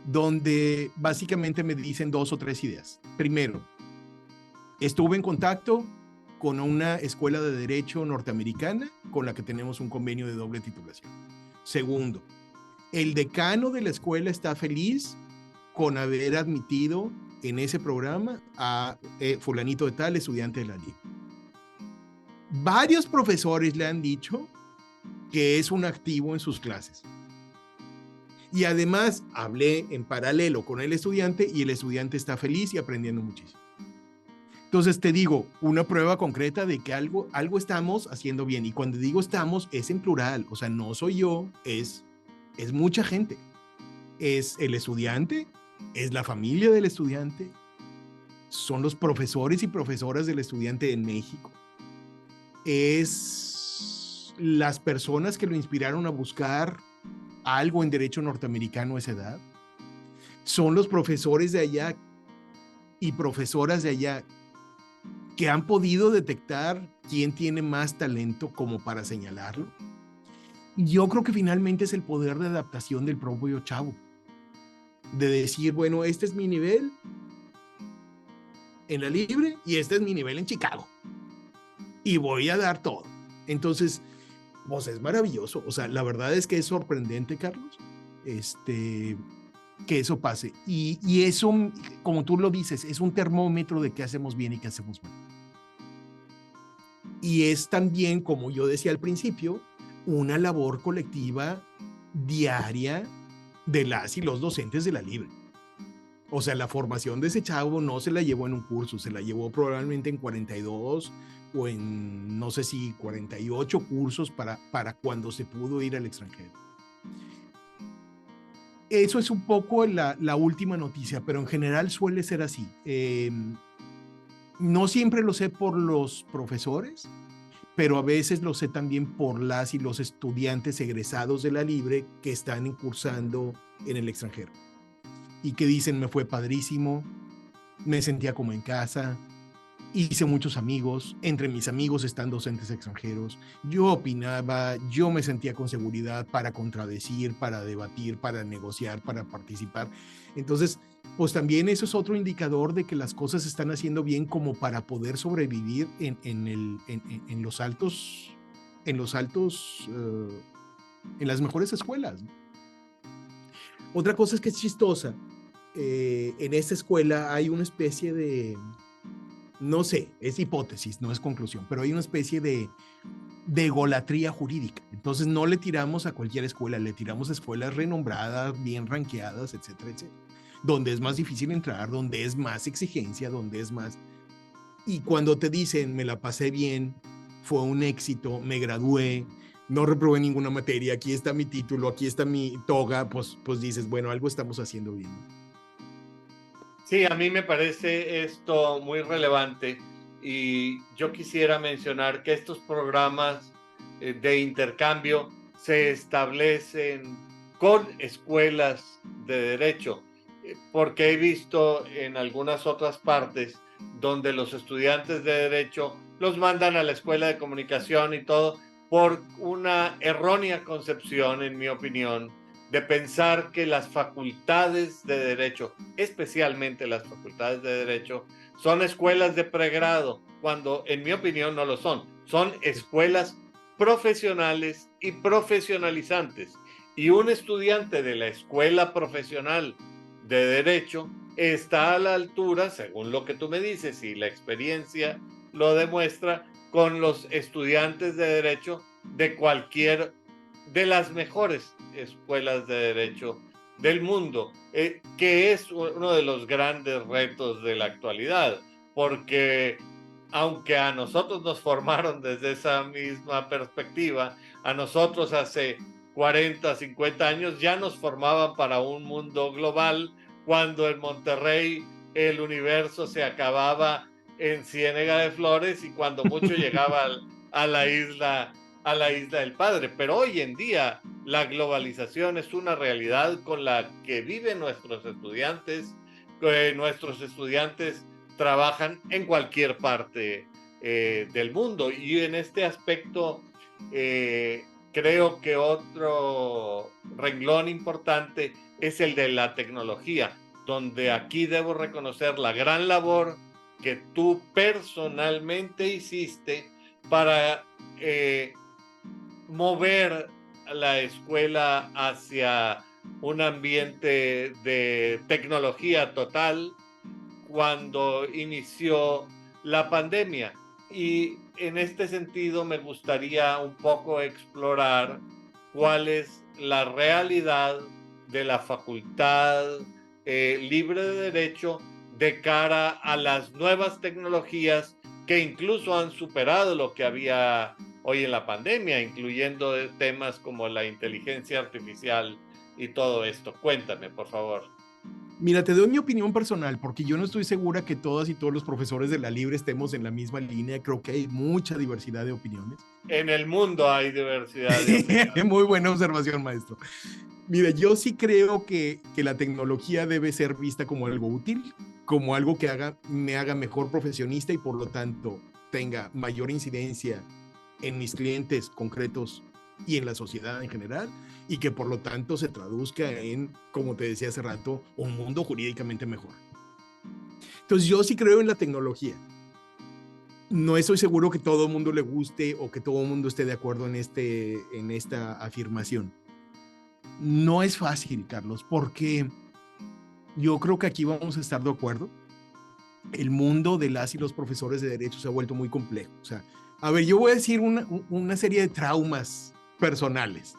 donde básicamente me dicen 2 o 3 ideas. Primero, estuve en contacto con una escuela de derecho norteamericana con la que tenemos un convenio de doble titulación. Segundo, el decano de la escuela está feliz con haber admitido en ese programa a fulanito de tal, estudiante de la LIB. Varios profesores le han dicho que es un activo en sus clases. Y además hablé en paralelo con el estudiante y el estudiante está feliz y aprendiendo muchísimo. Entonces te digo, una prueba concreta de que algo estamos haciendo bien. Y cuando digo estamos, es en plural. O sea, no soy yo, es mucha gente. Es el estudiante, es la familia del estudiante, son los profesores y profesoras del estudiante en México. es las personas que lo inspiraron a buscar algo en derecho norteamericano a esa edad, son los profesores de allá y profesoras de allá que han podido detectar quién tiene más talento como para señalarlo. Y yo creo que finalmente es el poder de adaptación del propio chavo, de decir, bueno, este es mi nivel en la libre y este es mi nivel en Chicago y voy a dar todo. Entonces, pues es maravilloso. O sea, la verdad es que es sorprendente, Carlos, que eso pase. Y eso, como tú lo dices, es un termómetro de qué hacemos bien y qué hacemos mal. Y es también, como yo decía al principio, una labor colectiva diaria de las y los docentes de la libre. O sea, la formación de ese chavo no se la llevó en un curso, se la llevó probablemente en 42 o en, no sé si 48 cursos para cuando se pudo ir al extranjero. Eso es un poco la última noticia, pero en general suele ser así. No siempre lo sé por los profesores, pero a veces lo sé también por las y los estudiantes egresados de la libre que están incursando en el extranjero y que dicen, me fue padrísimo, me sentía como en casa, hice muchos amigos, entre mis amigos están docentes extranjeros, yo opinaba, yo me sentía con seguridad para contradecir, para debatir, para negociar, para participar. Entonces, pues también eso es otro indicador de que las cosas se están haciendo bien como para poder sobrevivir en los altos, en las mejores escuelas. Otra cosa es que es chistosa. En esta escuela hay una especie de, no sé, es hipótesis, no es conclusión, pero hay una especie de egolatría jurídica. Entonces no le tiramos a cualquier escuela, le tiramos a escuelas renombradas, bien ranqueadas, etcétera, etcétera. Donde es más difícil entrar, donde es más exigencia, donde es más... Y cuando te dicen, me la pasé bien, fue un éxito, me gradué, no reprobé ninguna materia, aquí está mi título, aquí está mi toga, pues dices, bueno, algo estamos haciendo bien. Sí, a mí me parece esto muy relevante y yo quisiera mencionar que estos programas de intercambio se establecen con escuelas de derecho, porque he visto en algunas otras partes donde los estudiantes de derecho los mandan a la escuela de comunicación y todo por una errónea concepción, en mi opinión, de pensar que las facultades de derecho, especialmente las facultades de derecho, son escuelas de pregrado, cuando en mi opinión no lo son. Son escuelas profesionales y profesionalizantes. Y un estudiante de la escuela profesional de derecho está a la altura, según lo que tú me dices y la experiencia lo demuestra, con los estudiantes de derecho de cualquier de las mejores escuelas de derecho del mundo, que es uno de los grandes retos de la actualidad, porque aunque a nosotros nos formaron desde esa misma perspectiva, a nosotros hace 40, 50 años ya nos formaban para un mundo global, cuando en Monterrey el universo se acababa en Ciénega de Flores y cuando mucho llegaba a la isla del Padre. Pero hoy en día la globalización es una realidad con la que viven nuestros estudiantes. Nuestros estudiantes trabajan en cualquier parte del mundo, y en este aspecto creo que otro renglón importante es el de la tecnología, donde aquí debo reconocer la gran labor que tú personalmente hiciste para mover la escuela hacia un ambiente de tecnología total cuando inició la pandemia. Y en este sentido me gustaría un poco explorar cuál es la realidad de la Facultad Libre de Derecho de cara a las nuevas tecnologías que incluso han superado lo que había hoy en la pandemia, incluyendo temas como la inteligencia artificial y todo esto. Cuéntame, por favor. Mira, te doy mi opinión personal, porque yo no estoy segura que todas y todos los profesores de la Libre estemos en la misma línea. Creo que hay mucha diversidad de opiniones. En el mundo hay diversidad de opiniones. Muy buena observación, maestro. Mira, yo sí creo que la tecnología debe ser vista como algo útil, como algo que me haga mejor profesionista y por lo tanto tenga mayor incidencia en mis clientes concretos y en la sociedad en general, y que por lo tanto se traduzca en, como te decía hace rato, un mundo jurídicamente mejor. Entonces yo sí creo en la tecnología. No estoy seguro que todo el mundo le guste o que todo el mundo esté de acuerdo en esta afirmación. No es fácil, Carlos, porque yo creo que aquí vamos a estar de acuerdo. El mundo de las y los profesores de derecho se ha vuelto muy complejo. O sea, a ver, yo voy a decir una serie de traumas personales.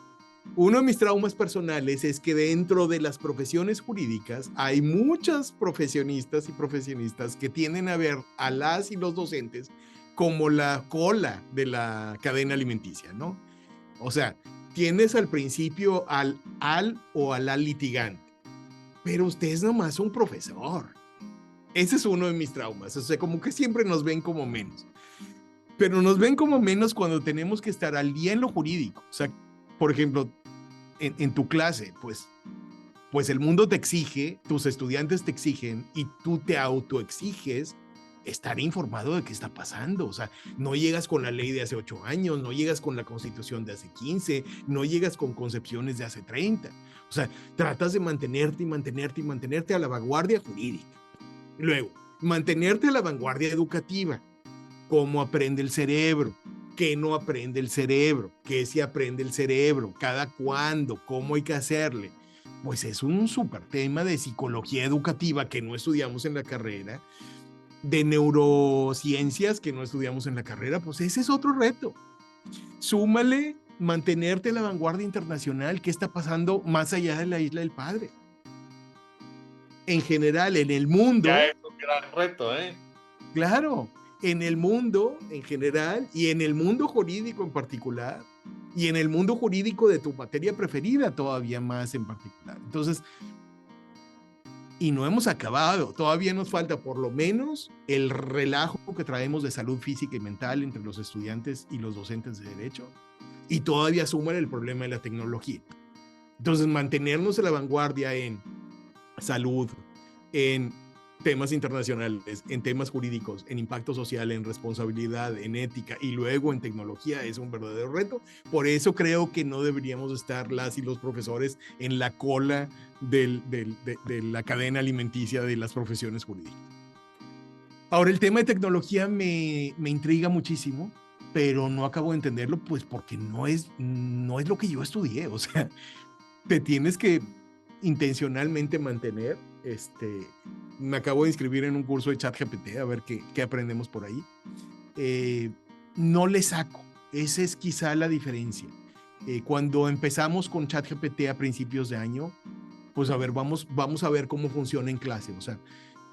Uno de mis traumas personales es que dentro de las profesiones jurídicas hay muchas profesionistas y profesionistas que tienden a ver a las y los docentes como la cola de la cadena alimenticia, ¿no? O sea, tienes al principio al o a la litigante, pero usted es nomás un profesor. Ese es uno de mis traumas. O sea, como que siempre nos ven como menos. Pero nos ven como menos cuando tenemos que estar al día en lo jurídico. O sea, por ejemplo, en tu clase, pues el mundo te exige, tus estudiantes te exigen y tú te autoexiges estar informado de qué está pasando. O sea, no llegas con la ley de hace 8 años, no llegas con la constitución de hace 15, no llegas con concepciones de hace 30. O sea, tratas de mantenerte a la vanguardia jurídica. Luego, mantenerte a la vanguardia educativa. ¿Cómo aprende el cerebro? ¿Qué no aprende el cerebro? ¿Qué sí aprende el cerebro? ¿Cada cuándo? ¿Cómo hay que hacerle? Pues es un súper tema de psicología educativa que no estudiamos en la carrera, de neurociencias que no estudiamos en la carrera. Pues ese es otro reto. Súmale mantenerte a la vanguardia internacional. ¿Qué está pasando más allá de la Isla del Padre? En general, en el mundo. Ya es un gran reto, ¿eh? Claro, en el mundo en general y en el mundo jurídico en particular y en el mundo jurídico de tu materia preferida todavía más en particular. Entonces, y no hemos acabado, todavía nos falta por lo menos el relajo que traemos de salud física y mental entre los estudiantes y los docentes de derecho, y todavía suman el problema de la tecnología. Entonces, mantenernos a la vanguardia en salud, en temas internacionales, en temas jurídicos, en impacto social, en responsabilidad, en ética y luego en tecnología es un verdadero reto. Por eso creo que no deberíamos estar las y los profesores en la cola de la cadena alimenticia de las profesiones jurídicas. Ahora, el tema de tecnología me intriga muchísimo, pero no acabo de entenderlo, pues porque no es lo que yo estudié. O sea, te tienes que intencionalmente mantener. Me acabo de inscribir en un curso de ChatGPT a ver qué aprendemos por ahí. No le saco. Esa es quizá la diferencia. Cuando empezamos con ChatGPT a principios de año, pues a ver, vamos a ver cómo funciona en clase. O sea,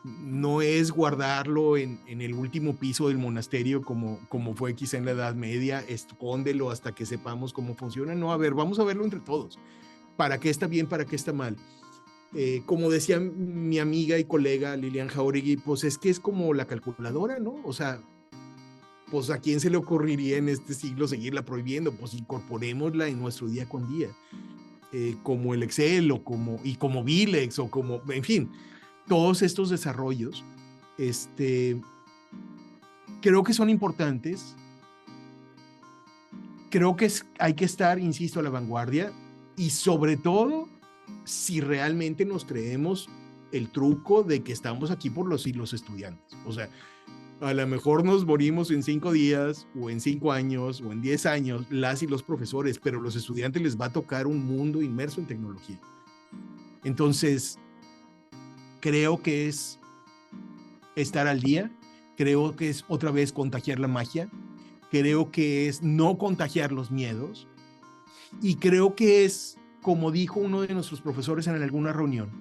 no es guardarlo en el último piso del monasterio como fue quizá en la Edad Media, escóndelo hasta que sepamos cómo funciona. No, a ver, vamos a verlo entre todos. ¿Para qué está bien, para qué está mal? Como decía mi amiga y colega Lilian Jauregui, pues es que es como la calculadora, ¿no? O sea, pues ¿a quién se le ocurriría en este siglo seguirla prohibiendo? Pues incorporémosla en nuestro día con día, como el Excel o como Vilex o como, en fin, todos estos desarrollos, creo que son importantes. Creo que hay que estar, insisto, a la vanguardia y sobre todo si realmente nos creemos el truco de que estamos aquí por los estudiantes. O sea, a lo mejor nos morimos en 5 días o en 5 años o en 10 años, las y los profesores, pero a los estudiantes les va a tocar un mundo inmerso en tecnología. Entonces, creo que es estar al día, creo que es otra vez contagiar la magia, creo que es no contagiar los miedos y creo que es, como dijo uno de nuestros profesores en alguna reunión,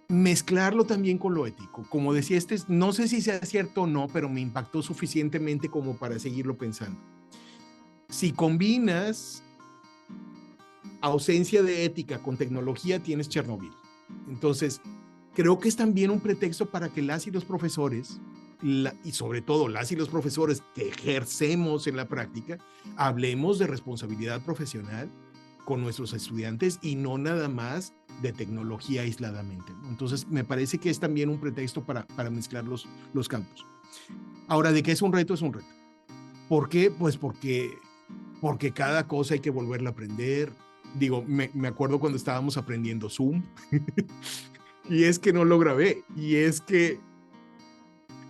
mezclarlo también con lo ético. Como decía, no sé si sea cierto o no, pero me impactó suficientemente como para seguirlo pensando. Si combinas ausencia de ética con tecnología, tienes Chernobyl. Entonces, creo que es también un pretexto para que las y los profesores, y sobre todo las y los profesores que ejercemos en la práctica, hablemos de responsabilidad profesional con nuestros estudiantes y no nada más de tecnología aisladamente, ¿no? Entonces, me parece que es también un pretexto para mezclar los campos. Ahora, ¿de qué es un reto? Es un reto. ¿Por qué? Pues porque cada cosa hay que volverla a aprender. Digo, me acuerdo cuando estábamos aprendiendo Zoom y es que no lo grabé y es que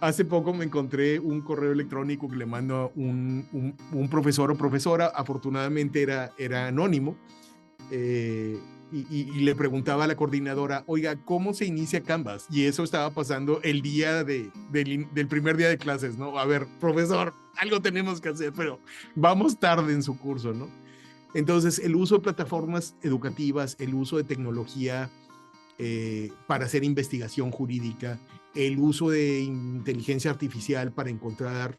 hace poco me encontré un correo electrónico que le mando un profesor o profesora, afortunadamente era anónimo, y le preguntaba a la coordinadora, oiga, ¿cómo se inicia Canvas? Y eso estaba pasando el día del primer día de clases, ¿no? A ver, profesor, algo tenemos que hacer, pero vamos tarde en su curso, ¿no? Entonces, el uso de plataformas educativas, el uso de tecnología para hacer investigación jurídica, el uso de inteligencia artificial para encontrar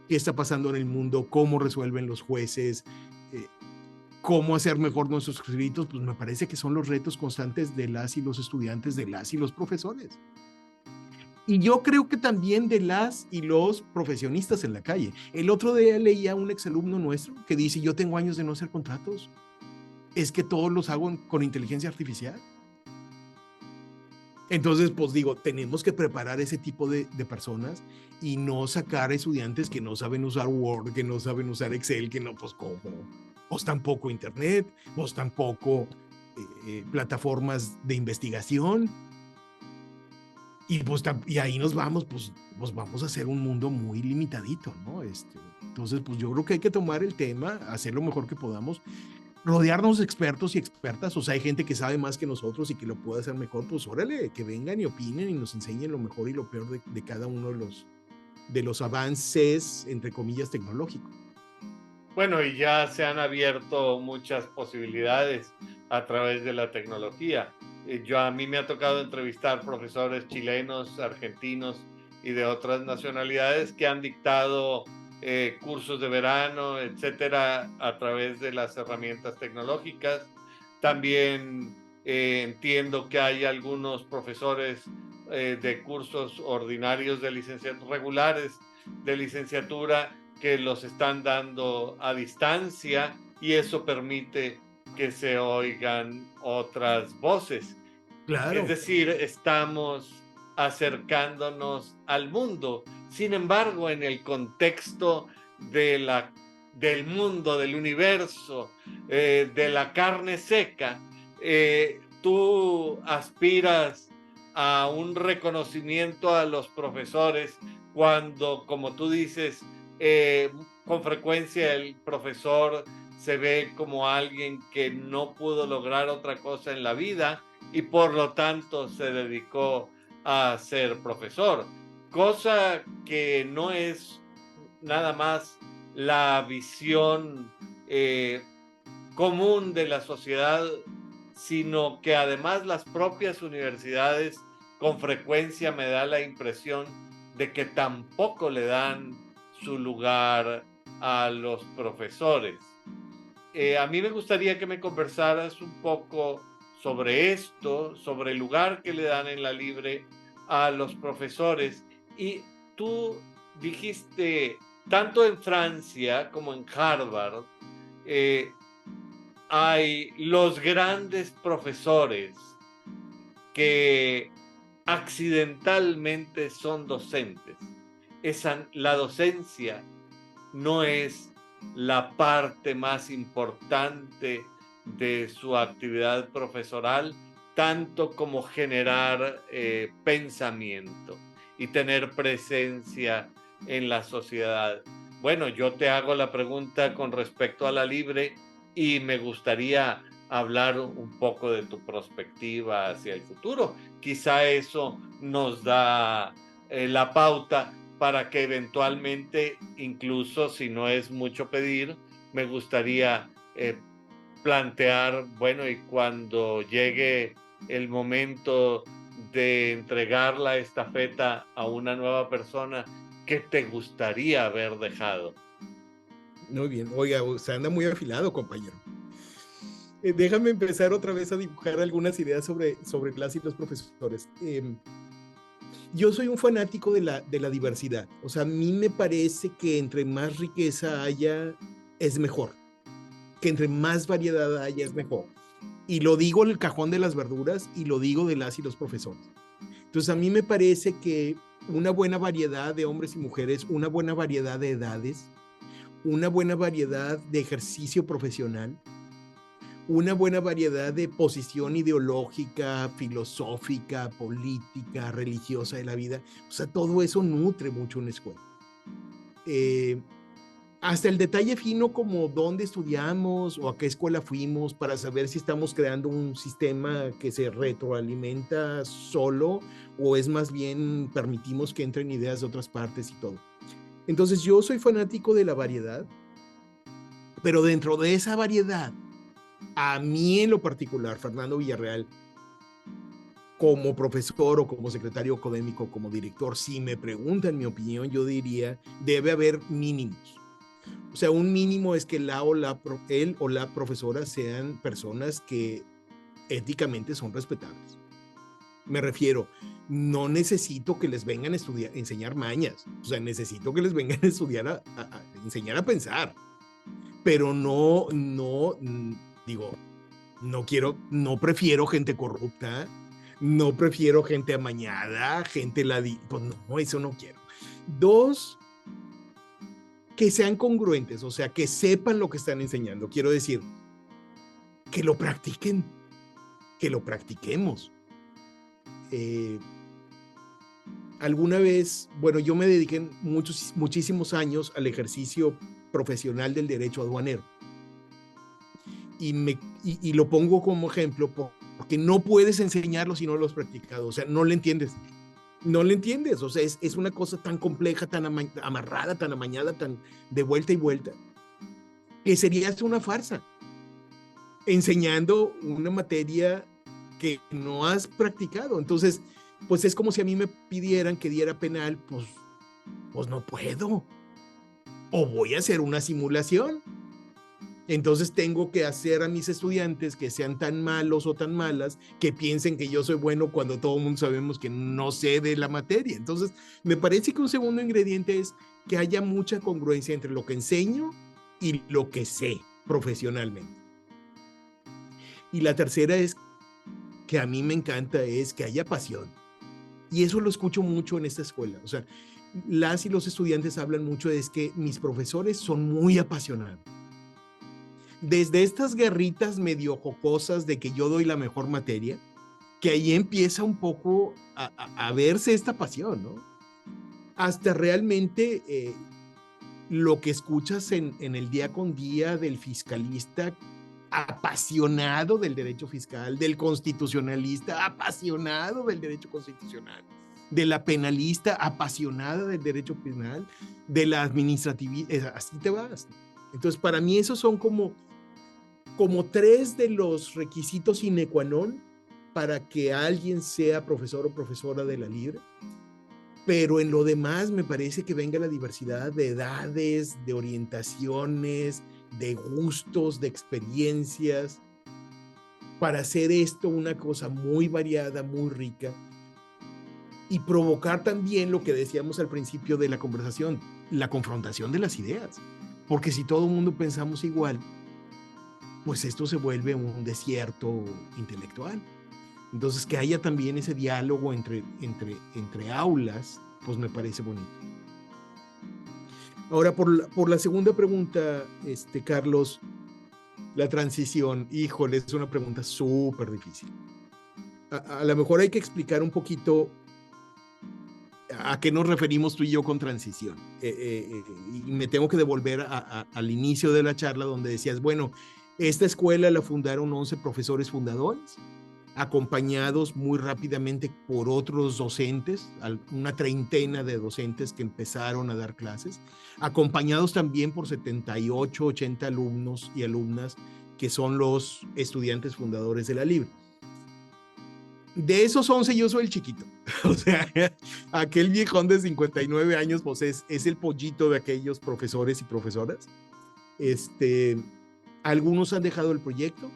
qué está pasando en el mundo, cómo resuelven los jueces, cómo hacer mejor nuestros escritos, pues me parece que son los retos constantes de las y los estudiantes, de las y los profesores. Y yo creo que también de las y los profesionistas en la calle. El otro día leía a un exalumno nuestro que dice, yo tengo años de no hacer contratos, es que todos los hago con inteligencia artificial. Entonces, pues digo, tenemos que preparar ese tipo de personas y no sacar a estudiantes que no saben usar Word, que no saben usar Excel, que no, pues cómo, pues tampoco Internet, pues tampoco plataformas de investigación. Y, pues, y ahí nos vamos, pues vamos a hacer un mundo muy limitadito, ¿no? Entonces, pues yo creo que hay que tomar el tema, hacer lo mejor que podamos, rodearnos de expertos y expertas. O sea, hay gente que sabe más que nosotros y que lo puede hacer mejor, pues órale, que vengan y opinen y nos enseñen lo mejor y lo peor de cada uno de los avances, entre comillas, tecnológicos. Bueno, y ya se han abierto muchas posibilidades a través de la tecnología. A mí me ha tocado entrevistar profesores chilenos, argentinos y de otras nacionalidades que han dictado cursos de verano, etcétera, a través de las herramientas tecnológicas. También entiendo que hay algunos profesores de cursos ordinarios de licenciatura, regulares de licenciatura, que los están dando a distancia, y eso permite que se oigan otras voces. Claro. Es decir, estamos acercándonos al mundo. Sin embargo, en el contexto del mundo, del universo, de la carne seca, tú aspiras a un reconocimiento a los profesores cuando, como tú dices, con frecuencia el profesor se ve como alguien que no pudo lograr otra cosa en la vida y por lo tanto se dedicó a ser profesor, cosa que no es nada más la visión común de la sociedad, sino que además las propias universidades con frecuencia me da la impresión de que tampoco le dan su lugar a los profesores. A mí me gustaría que me conversaras un poco sobre esto, sobre el lugar que le dan en la Libre a los profesores. Y tú dijiste, tanto en Francia como en Harvard, hay los grandes profesores que accidentalmente son docentes. La docencia no es la parte más importante de su actividad profesoral, tanto como generar pensamiento y tener presencia en la sociedad. Bueno, yo te hago la pregunta con respecto a la Libre y me gustaría hablar un poco de tu perspectiva hacia el futuro. Quizá eso nos da la pauta para que eventualmente, incluso si no es mucho pedir, me gustaría plantear, bueno, y cuando llegue el momento de entregar la estafeta a una nueva persona, ¿qué te gustaría haber dejado? Muy bien. Oiga, se anda muy afilado, compañero. Déjame empezar otra vez a dibujar algunas ideas sobre clase y los profesores. Yo soy un fanático de la diversidad. O sea, a mí me parece que entre más riqueza haya, es mejor. Que entre más variedad haya, es mejor. Y lo digo en el cajón de las verduras y lo digo de las y los profesores. Entonces, a mí me parece que una buena variedad de hombres y mujeres, una buena variedad de edades, una buena variedad de ejercicio profesional, una buena variedad de posición ideológica, filosófica, política, religiosa de la vida. O sea, todo eso nutre mucho una escuela. Hasta el detalle fino como dónde estudiamos o a qué escuela fuimos para saber si estamos creando un sistema que se retroalimenta solo o es más bien permitimos que entren ideas de otras partes y todo. Entonces yo soy fanático de la variedad, pero dentro de esa variedad, a mí en lo particular, Fernando Villarreal, como profesor o como secretario académico, como director, si me preguntan mi opinión, yo diría, debe haber mínimos. O sea, un mínimo es que él o la profesora sean personas que éticamente son respetables. Me refiero, no necesito que les vengan a enseñar mañas. O sea, necesito que les vengan a estudiar, a enseñar a pensar. Pero digo, no prefiero gente corrupta, no prefiero gente amañada, pues no, eso no quiero. Dos, que sean congruentes, o sea, que sepan lo que están enseñando. Quiero decir, que lo practiquen, que lo practiquemos. Alguna vez, bueno, yo me dediqué muchísimos años al ejercicio profesional del derecho aduanero. Y lo pongo como ejemplo porque no puedes enseñarlo si no lo has practicado. O sea, no le entiendes. No le entiendes. O sea, es una cosa tan compleja, tan amarrada, tan amañada, tan de vuelta y vuelta, que sería una farsa. Enseñando una materia que no has practicado. Entonces, pues es como si a mí me pidieran que diera penal, pues no puedo. O voy a hacer una simulación. Entonces tengo que hacer a mis estudiantes que sean tan malos o tan malas que piensen que yo soy bueno cuando todo el mundo sabemos que no sé de la materia. Entonces me parece que un segundo ingrediente es que haya mucha congruencia entre lo que enseño y lo que sé profesionalmente. Y la tercera es que a mí me encanta es que haya pasión. Y eso lo escucho mucho en esta escuela. O sea, las y los estudiantes hablan mucho de que mis profesores son muy apasionados. Desde estas guerritas medio jocosas de que yo doy la mejor materia, que ahí empieza un poco a verse esta pasión, ¿no? Hasta realmente lo que escuchas en el día con día del fiscalista apasionado del derecho fiscal, del constitucionalista apasionado del derecho constitucional, de la penalista apasionada del derecho penal, de la administrativista, así te vas. Entonces, para mí esos son como tres de los requisitos sine qua non para que alguien sea profesor o profesora de la Libre. Pero en lo demás me parece que venga la diversidad de edades, de orientaciones, de gustos, de experiencias, para hacer esto una cosa muy variada, muy rica, y provocar también lo que decíamos al principio de la conversación, la confrontación de las ideas. Porque si todo el mundo pensamos igual, pues esto se vuelve un desierto intelectual. Entonces, que haya también ese diálogo entre aulas, pues me parece bonito. Ahora, por la segunda pregunta, Carlos, la transición, híjole, es una pregunta súper difícil. A lo mejor hay que explicar un poquito a qué nos referimos tú y yo con transición. Y me tengo que devolver al inicio de la charla donde decías, bueno, esta escuela la fundaron 11 profesores fundadores, acompañados muy rápidamente por otros docentes, una treintena de docentes que empezaron a dar clases, acompañados también por 78, 80 alumnos y alumnas que son los estudiantes fundadores de la Libre. De esos 11 yo soy el chiquito, o sea, aquel viejón de 59 años pues es el pollito de aquellos profesores y profesoras. Algunos han dejado el proyecto,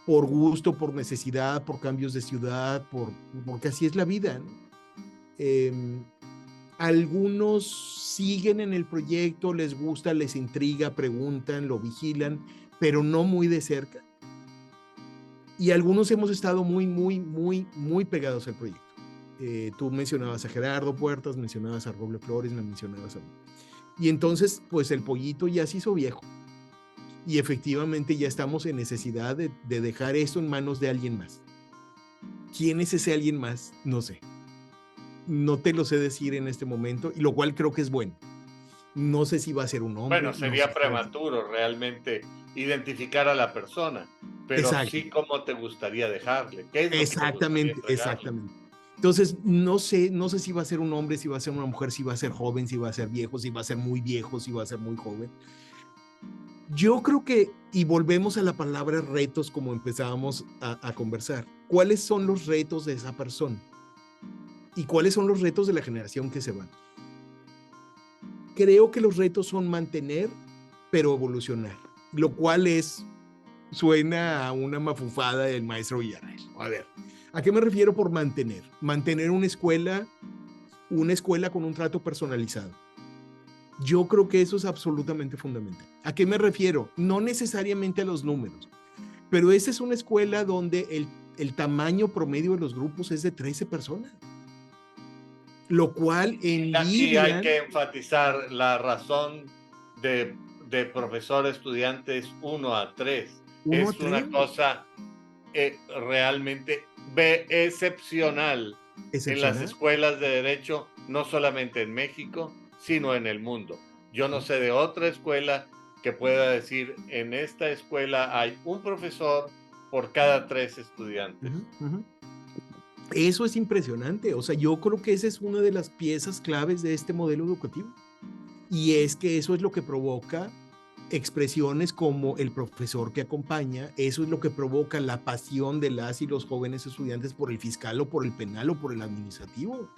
por gusto, por necesidad, por cambios de ciudad, porque así es la vida, ¿no? Algunos siguen en el proyecto, les gusta, les intriga, preguntan, lo vigilan, pero no muy de cerca. Y algunos hemos estado muy pegados al proyecto. Tú mencionabas a Gerardo Puertas, mencionabas a Roble Flores, me mencionabas a... Y entonces, pues el pollito ya se hizo viejo. Y efectivamente ya estamos en necesidad de dejar esto en manos de alguien más. ¿Quién es ese alguien más? No sé. No te lo sé decir en este momento, y lo cual creo que es bueno. No sé si va a ser un hombre. Bueno, sería no sé prematuro realmente identificar a la persona, pero Exacto. sí cómo te gustaría dejarle. ¿Qué es lo Exactamente, que te gustaría exactamente. Entonces, no sé si va a ser un hombre, si va a ser una mujer, si va a ser joven, si va a ser viejo, si va a ser muy viejo, si va a ser muy joven. Yo creo que, y volvemos a la palabra retos como empezábamos a conversar, ¿cuáles son los retos de esa persona? ¿Y cuáles son los retos de la generación que se va? Creo que los retos son mantener, pero evolucionar, lo cual suena a una mafufada del maestro Villarreal. A ver, ¿a qué me refiero por mantener? Mantener una escuela con un trato personalizado. Yo creo que eso es absolutamente fundamental. ¿A qué me refiero? No necesariamente a los números, pero esa es una escuela donde el tamaño promedio de los grupos es de 13 personas, lo cual Aquí hay envidian... que enfatizar la razón de profesor estudiantes 1 a 3. 1 a Es una 3. cosa realmente excepcional en las Excepcional. escuelas de derecho, no solamente en México, sino en el mundo. Yo no sé de otra escuela que pueda decir, en esta escuela hay un profesor por cada 3 estudiantes. Eso es impresionante. O sea, yo creo que esa es una de las piezas claves de este modelo educativo. Y es que eso es lo que provoca expresiones como el profesor que acompaña, eso es lo que provoca la pasión de las y los jóvenes estudiantes por el fiscal o por el penal o por el administrativo.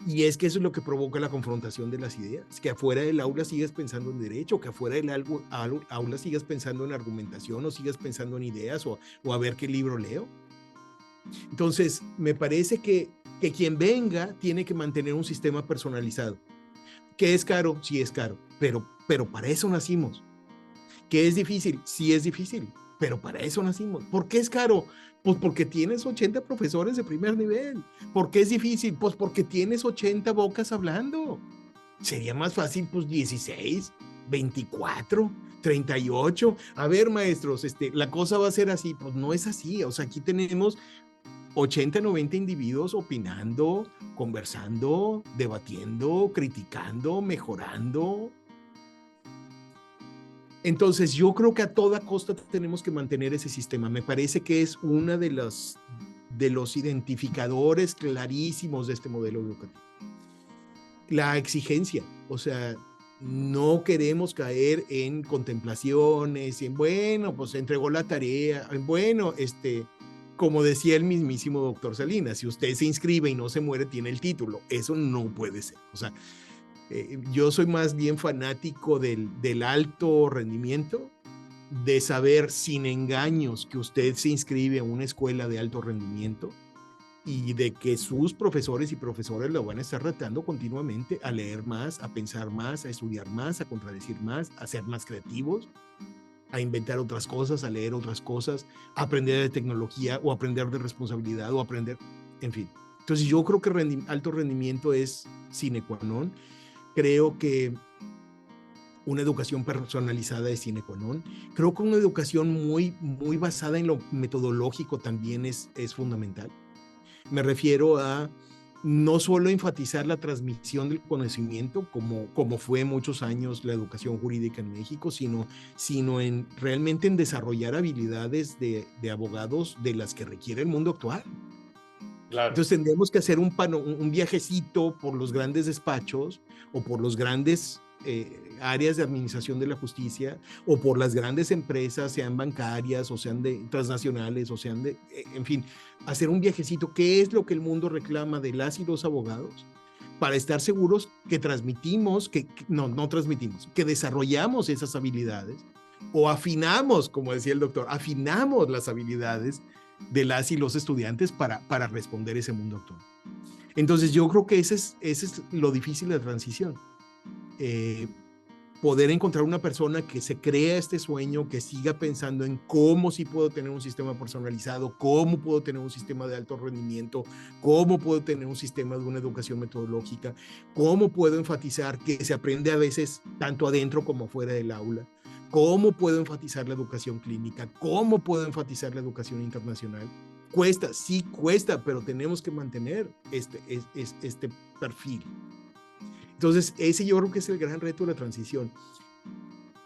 Y es que eso es lo que provoca la confrontación de las ideas, que afuera del aula sigas pensando en derecho, que afuera del aula sigas pensando en argumentación o sigas pensando en ideas o a ver qué libro leo. Entonces, me parece que quien venga tiene que mantener un sistema personalizado. ¿Qué es caro? Sí es caro, pero para eso nacimos. ¿Qué es difícil? Sí es difícil, pero para eso nacimos. ¿Por qué es caro? Pues porque tienes 80 profesores de primer nivel. ¿Por qué es difícil? Pues porque tienes 80 bocas hablando. Sería más fácil, pues 16, 24, 38. A ver, maestros, la cosa va a ser así. Pues no es así. O sea, aquí tenemos 80, 90 individuos opinando, conversando, debatiendo, criticando, mejorando. Entonces, yo creo que a toda costa tenemos que mantener ese sistema. Me parece que es una de los identificadores clarísimos de este modelo educativo. La exigencia, o sea, no queremos caer en contemplaciones, en bueno, pues entregó la tarea, en bueno, como decía el mismísimo doctor Salinas, si usted se inscribe y no se muere, tiene el título. Eso no puede ser. O sea, yo soy más bien fanático del alto rendimiento, de saber sin engaños que usted se inscribe a una escuela de alto rendimiento y de que sus profesores y profesoras lo van a estar retando continuamente a leer más, a pensar más, a estudiar más, a contradecir más, a ser más creativos, a inventar otras cosas, a leer otras cosas, a aprender de tecnología o aprender de responsabilidad o aprender, en fin. Entonces yo creo que alto rendimiento es sine qua non. Creo que una educación personalizada es sine qua non. Creo que una educación muy basada en lo metodológico también es fundamental. Me refiero a no solo enfatizar la transmisión del conocimiento, como fue muchos años la educación jurídica en México, sino realmente en desarrollar habilidades de abogados de las que requiere el mundo actual. Claro. Entonces tendríamos que hacer un viajecito por los grandes despachos o por los grandes áreas de administración de la justicia o por las grandes empresas, sean bancarias o sean transnacionales o sean en fin, hacer un viajecito. ¿Qué es lo que el mundo reclama de las y los abogados? Para estar seguros que transmitimos, que desarrollamos esas habilidades o afinamos, como decía el doctor, afinamos las habilidades de las y los estudiantes para responder ese mundo actual. Entonces yo creo que ese es lo difícil de la transición. Poder encontrar una persona que se crea este sueño, que siga pensando en cómo sí puedo tener un sistema personalizado, cómo puedo tener un sistema de alto rendimiento, cómo puedo tener un sistema de una educación metodológica, cómo puedo enfatizar que se aprende a veces tanto adentro como fuera del aula, cómo puedo enfatizar la educación clínica, cómo puedo enfatizar la educación internacional. Cuesta, sí cuesta, pero tenemos que mantener este perfil. Entonces, ese yo creo que es el gran reto de la transición.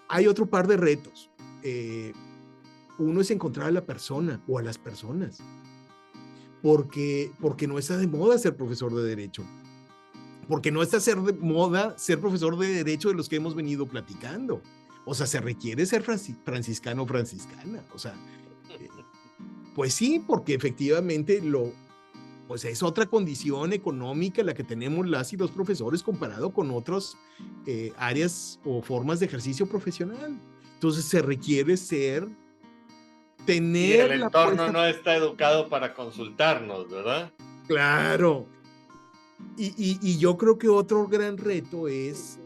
Hay otro par de retos. Uno es encontrar a la persona o a las personas, porque no está de moda ser profesor de derecho, porque no está de moda ser profesor de derecho de los que hemos venido platicando. O sea, se requiere ser franciscano o franciscana. O sea, pues sí, porque efectivamente pues es otra condición económica la que tenemos las y los profesores comparado con otras áreas o formas de ejercicio profesional. Entonces se requiere tener... Y el entorno no está educado para consultarnos, ¿verdad? Claro. Y yo creo que otro gran reto es,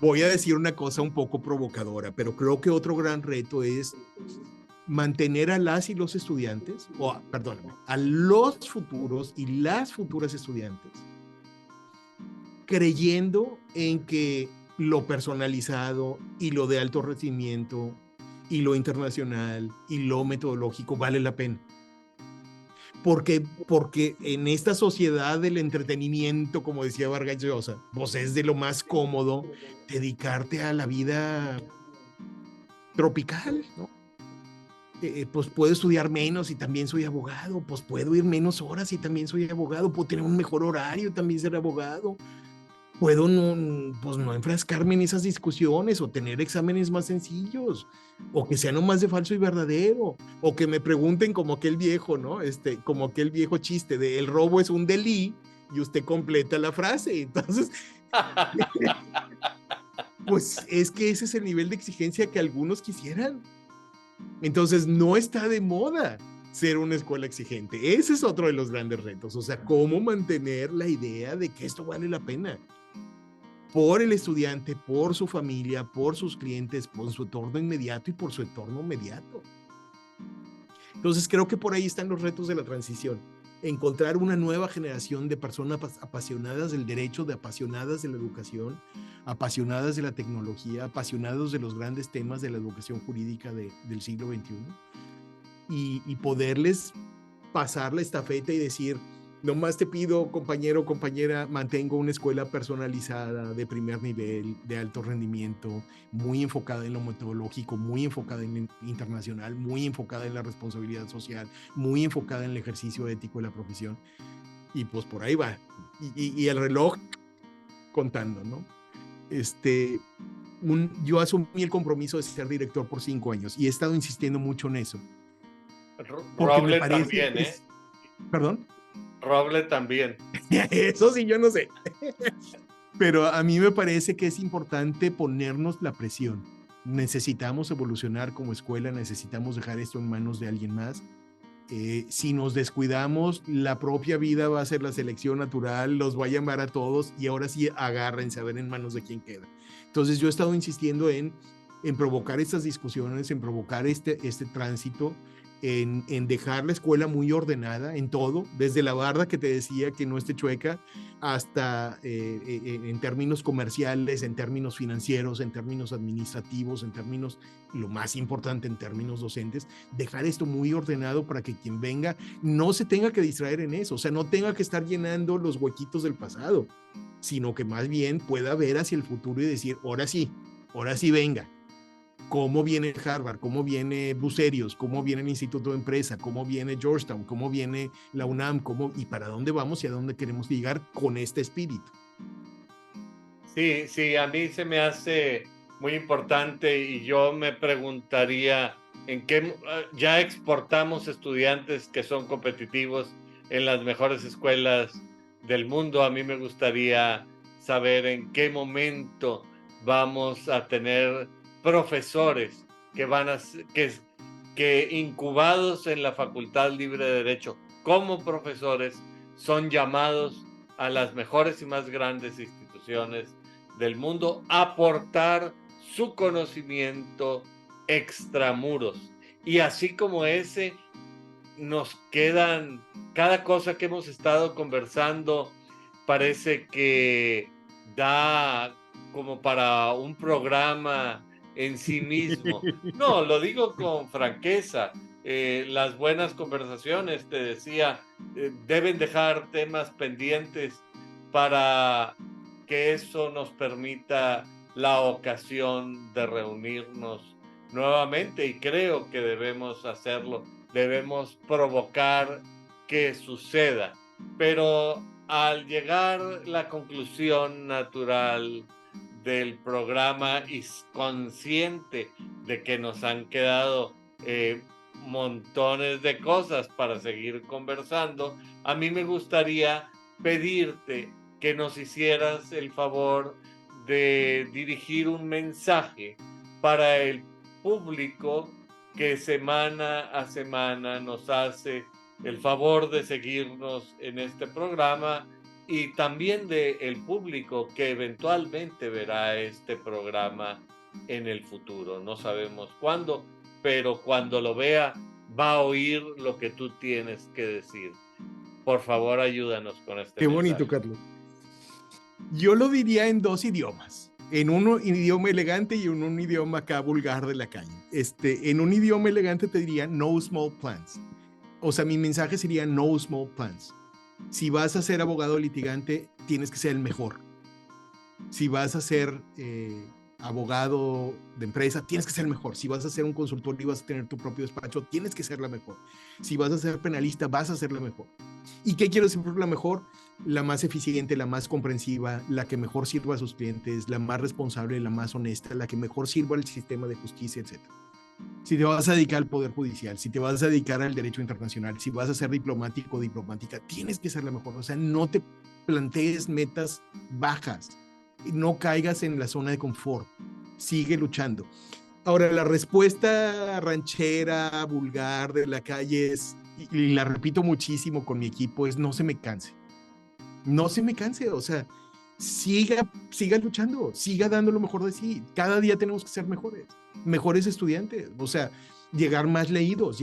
voy a decir una cosa un poco provocadora, pero creo que otro gran reto es mantener a las y los estudiantes, a los futuros y las futuras estudiantes, creyendo en que lo personalizado y lo de alto rendimiento y lo internacional y lo metodológico vale la pena. Porque en esta sociedad del entretenimiento, como decía Vargas Llosa, pues es de lo más cómodo dedicarte a la vida tropical, ¿no? Pues puedo estudiar menos y también soy abogado, pues puedo ir menos horas y también soy abogado, puedo tener un mejor horario y también ser abogado, puedo no enfrascarme en esas discusiones o tener exámenes más sencillos, o que sean nomás de falso y verdadero, o que me pregunten como aquel viejo, ¿no? Como aquel viejo chiste de el robo es un delito y usted completa la frase. Entonces, pues es que ese es el nivel de exigencia que algunos quisieran. Entonces, no está de moda ser una escuela exigente. Ese es otro de los grandes retos. O sea, cómo mantener la idea de que esto vale la pena por el estudiante, por su familia, por sus clientes, por su entorno inmediato y por su entorno mediato. Entonces, creo que por ahí están los retos de la transición. Encontrar una nueva generación de personas apasionadas del derecho, apasionadas de la educación, apasionadas de la tecnología, apasionados de los grandes temas de la educación jurídica del siglo XXI y poderles pasar la estafeta y decir, nomás te pido, compañero o compañera, mantengo una escuela personalizada de primer nivel, de alto rendimiento, muy enfocada en lo metodológico, muy enfocada en lo internacional, muy enfocada en la responsabilidad social, muy enfocada en el ejercicio ético de la profesión. Y pues por ahí va. Y el reloj contando, ¿no? Yo asumí el compromiso de ser director por 5 años y he estado insistiendo mucho en eso. Roble también, ¿eh? ¿Perdón? Roble también. Eso sí, yo no sé. Pero a mí me parece que es importante ponernos la presión. Necesitamos evolucionar como escuela, necesitamos dejar esto en manos de alguien más. Si nos descuidamos, la propia vida va a ser la selección natural, los va a llamar a todos y ahora sí agárrense a ver en manos de quién queda. Entonces yo he estado insistiendo en provocar estas discusiones, en provocar este tránsito, en dejar la escuela muy ordenada en todo, desde la barda que te decía que no esté chueca, hasta en términos comerciales, en términos financieros, en términos administrativos, en términos, lo más importante, en términos docentes, dejar esto muy ordenado para que quien venga no se tenga que distraer en eso, o sea, no tenga que estar llenando los huequitos del pasado, sino que más bien pueda ver hacia el futuro y decir, ahora sí venga. Cómo viene Harvard, cómo viene Bucerius, cómo viene el Instituto de Empresa, cómo viene Georgetown, cómo viene la UNAM, y para dónde vamos y a dónde queremos llegar con este espíritu. Sí, a mí se me hace muy importante y yo me preguntaría en qué ya exportamos estudiantes que son competitivos en las mejores escuelas del mundo. A mí me gustaría saber en qué momento vamos a tener profesores que van a que incubados en la Facultad Libre de Derecho como profesores son llamados a las mejores y más grandes instituciones del mundo a aportar su conocimiento extramuros. Y así como ese, nos quedan, cada cosa que hemos estado conversando parece que da como para un programa en sí mismo. No, lo digo con franqueza. Las buenas conversaciones, te decía, deben dejar temas pendientes para que eso nos permita la ocasión de reunirnos nuevamente, y creo que debemos hacerlo, debemos provocar que suceda, pero al llegar la conclusión natural del programa y consciente de que nos han quedado montones de cosas para seguir conversando, a mí me gustaría pedirte que nos hicieras el favor de dirigir un mensaje para el público que semana a semana nos hace el favor de seguirnos en este programa, y también del público que eventualmente verá este programa en el futuro. No sabemos cuándo, pero cuando lo vea va a oír lo que tú tienes que decir. Por favor, ayúdanos con este Qué mensaje. bonito, Carlos. Yo lo diría en dos idiomas. En un idioma elegante y en un idioma acá vulgar de la calle. En un idioma elegante te diría no small plans. O sea, mi mensaje sería no small plans. Si vas a ser abogado litigante, tienes que ser el mejor. Si vas a ser abogado de empresa, tienes que ser el mejor. Si vas a ser un consultor y vas a tener tu propio despacho, tienes que ser la mejor. Si vas a ser penalista, vas a ser la mejor. ¿Y qué quiero decir por la mejor? La más eficiente, la más comprensiva, la que mejor sirva a sus clientes, la más responsable, la más honesta, la que mejor sirva al sistema de justicia, etc. Si te vas a dedicar al poder judicial, si te vas a dedicar al derecho internacional, si vas a ser diplomático o diplomática, tienes que ser la mejor. O sea, no te plantees metas bajas, no caigas en la zona de confort, sigue luchando. Ahora, la respuesta ranchera, vulgar de la calle es, y la repito muchísimo con mi equipo, es no se me canse. No se me canse, o sea, siga luchando, siga dando lo mejor de sí. Cada día tenemos que ser mejores estudiantes, o sea, llegar más leídos,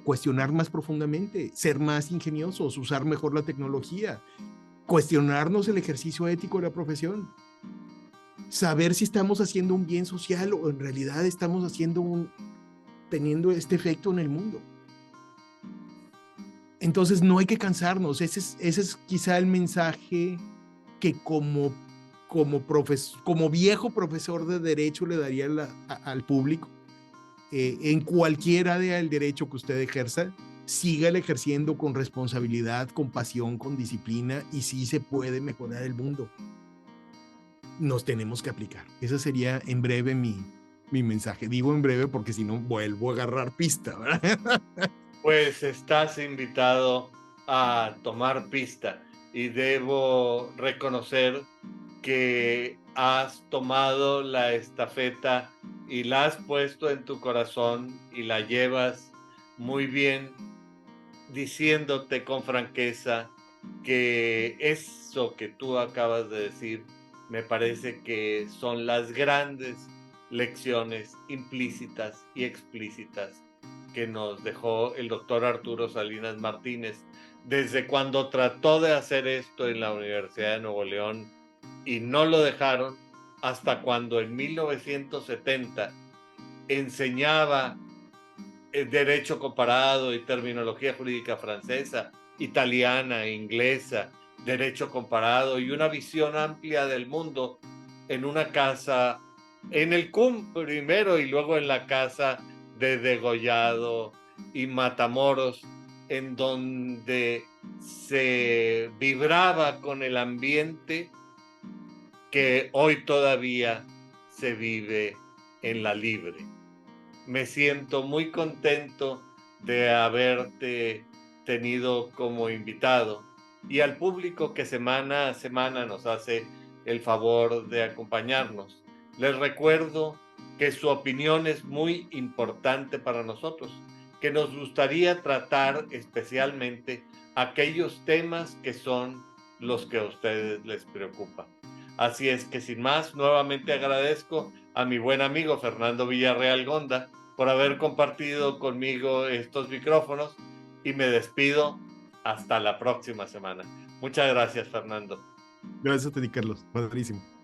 cuestionar más profundamente, ser más ingeniosos, usar mejor la tecnología, cuestionarnos el ejercicio ético de la profesión, saber si estamos haciendo un bien social o en realidad estamos teniendo este efecto en el mundo. Entonces no hay que cansarnos. Ese es quizá el mensaje que como viejo profesor de derecho le daría al público. En cualquier área del derecho que usted ejerza, sígale ejerciendo con responsabilidad, con pasión, con disciplina, y sí se puede mejorar el mundo. Nos tenemos que aplicar. Ese sería en breve mi mensaje. Digo en breve porque si no vuelvo a agarrar pista, ¿verdad? Pues estás invitado a tomar pista, y debo reconocer que has tomado la estafeta y la has puesto en tu corazón y la llevas muy bien, diciéndote con franqueza que eso que tú acabas de decir me parece que son las grandes lecciones implícitas y explícitas que nos dejó el doctor Arturo Salinas Martínez desde cuando trató de hacer esto en la Universidad de Nuevo León y no lo dejaron, hasta cuando en 1970 enseñaba el derecho comparado y terminología jurídica francesa, italiana, inglesa, derecho comparado y una visión amplia del mundo en una casa, en el CUM primero y luego en la casa de Degollado y Matamoros, en donde se vibraba con el ambiente que hoy todavía se vive en la Libre. Me siento muy contento de haberte tenido como invitado, y al público que semana a semana nos hace el favor de acompañarnos. Les recuerdo que su opinión es muy importante para nosotros, que nos gustaría tratar especialmente aquellos temas que son los que a ustedes les preocupan. Así es que sin más, nuevamente agradezco a mi buen amigo Fernando Villarreal Gonda por haber compartido conmigo estos micrófonos y me despido hasta la próxima semana. Muchas gracias, Fernando. Gracias a ti, Carlos. Padrísimo.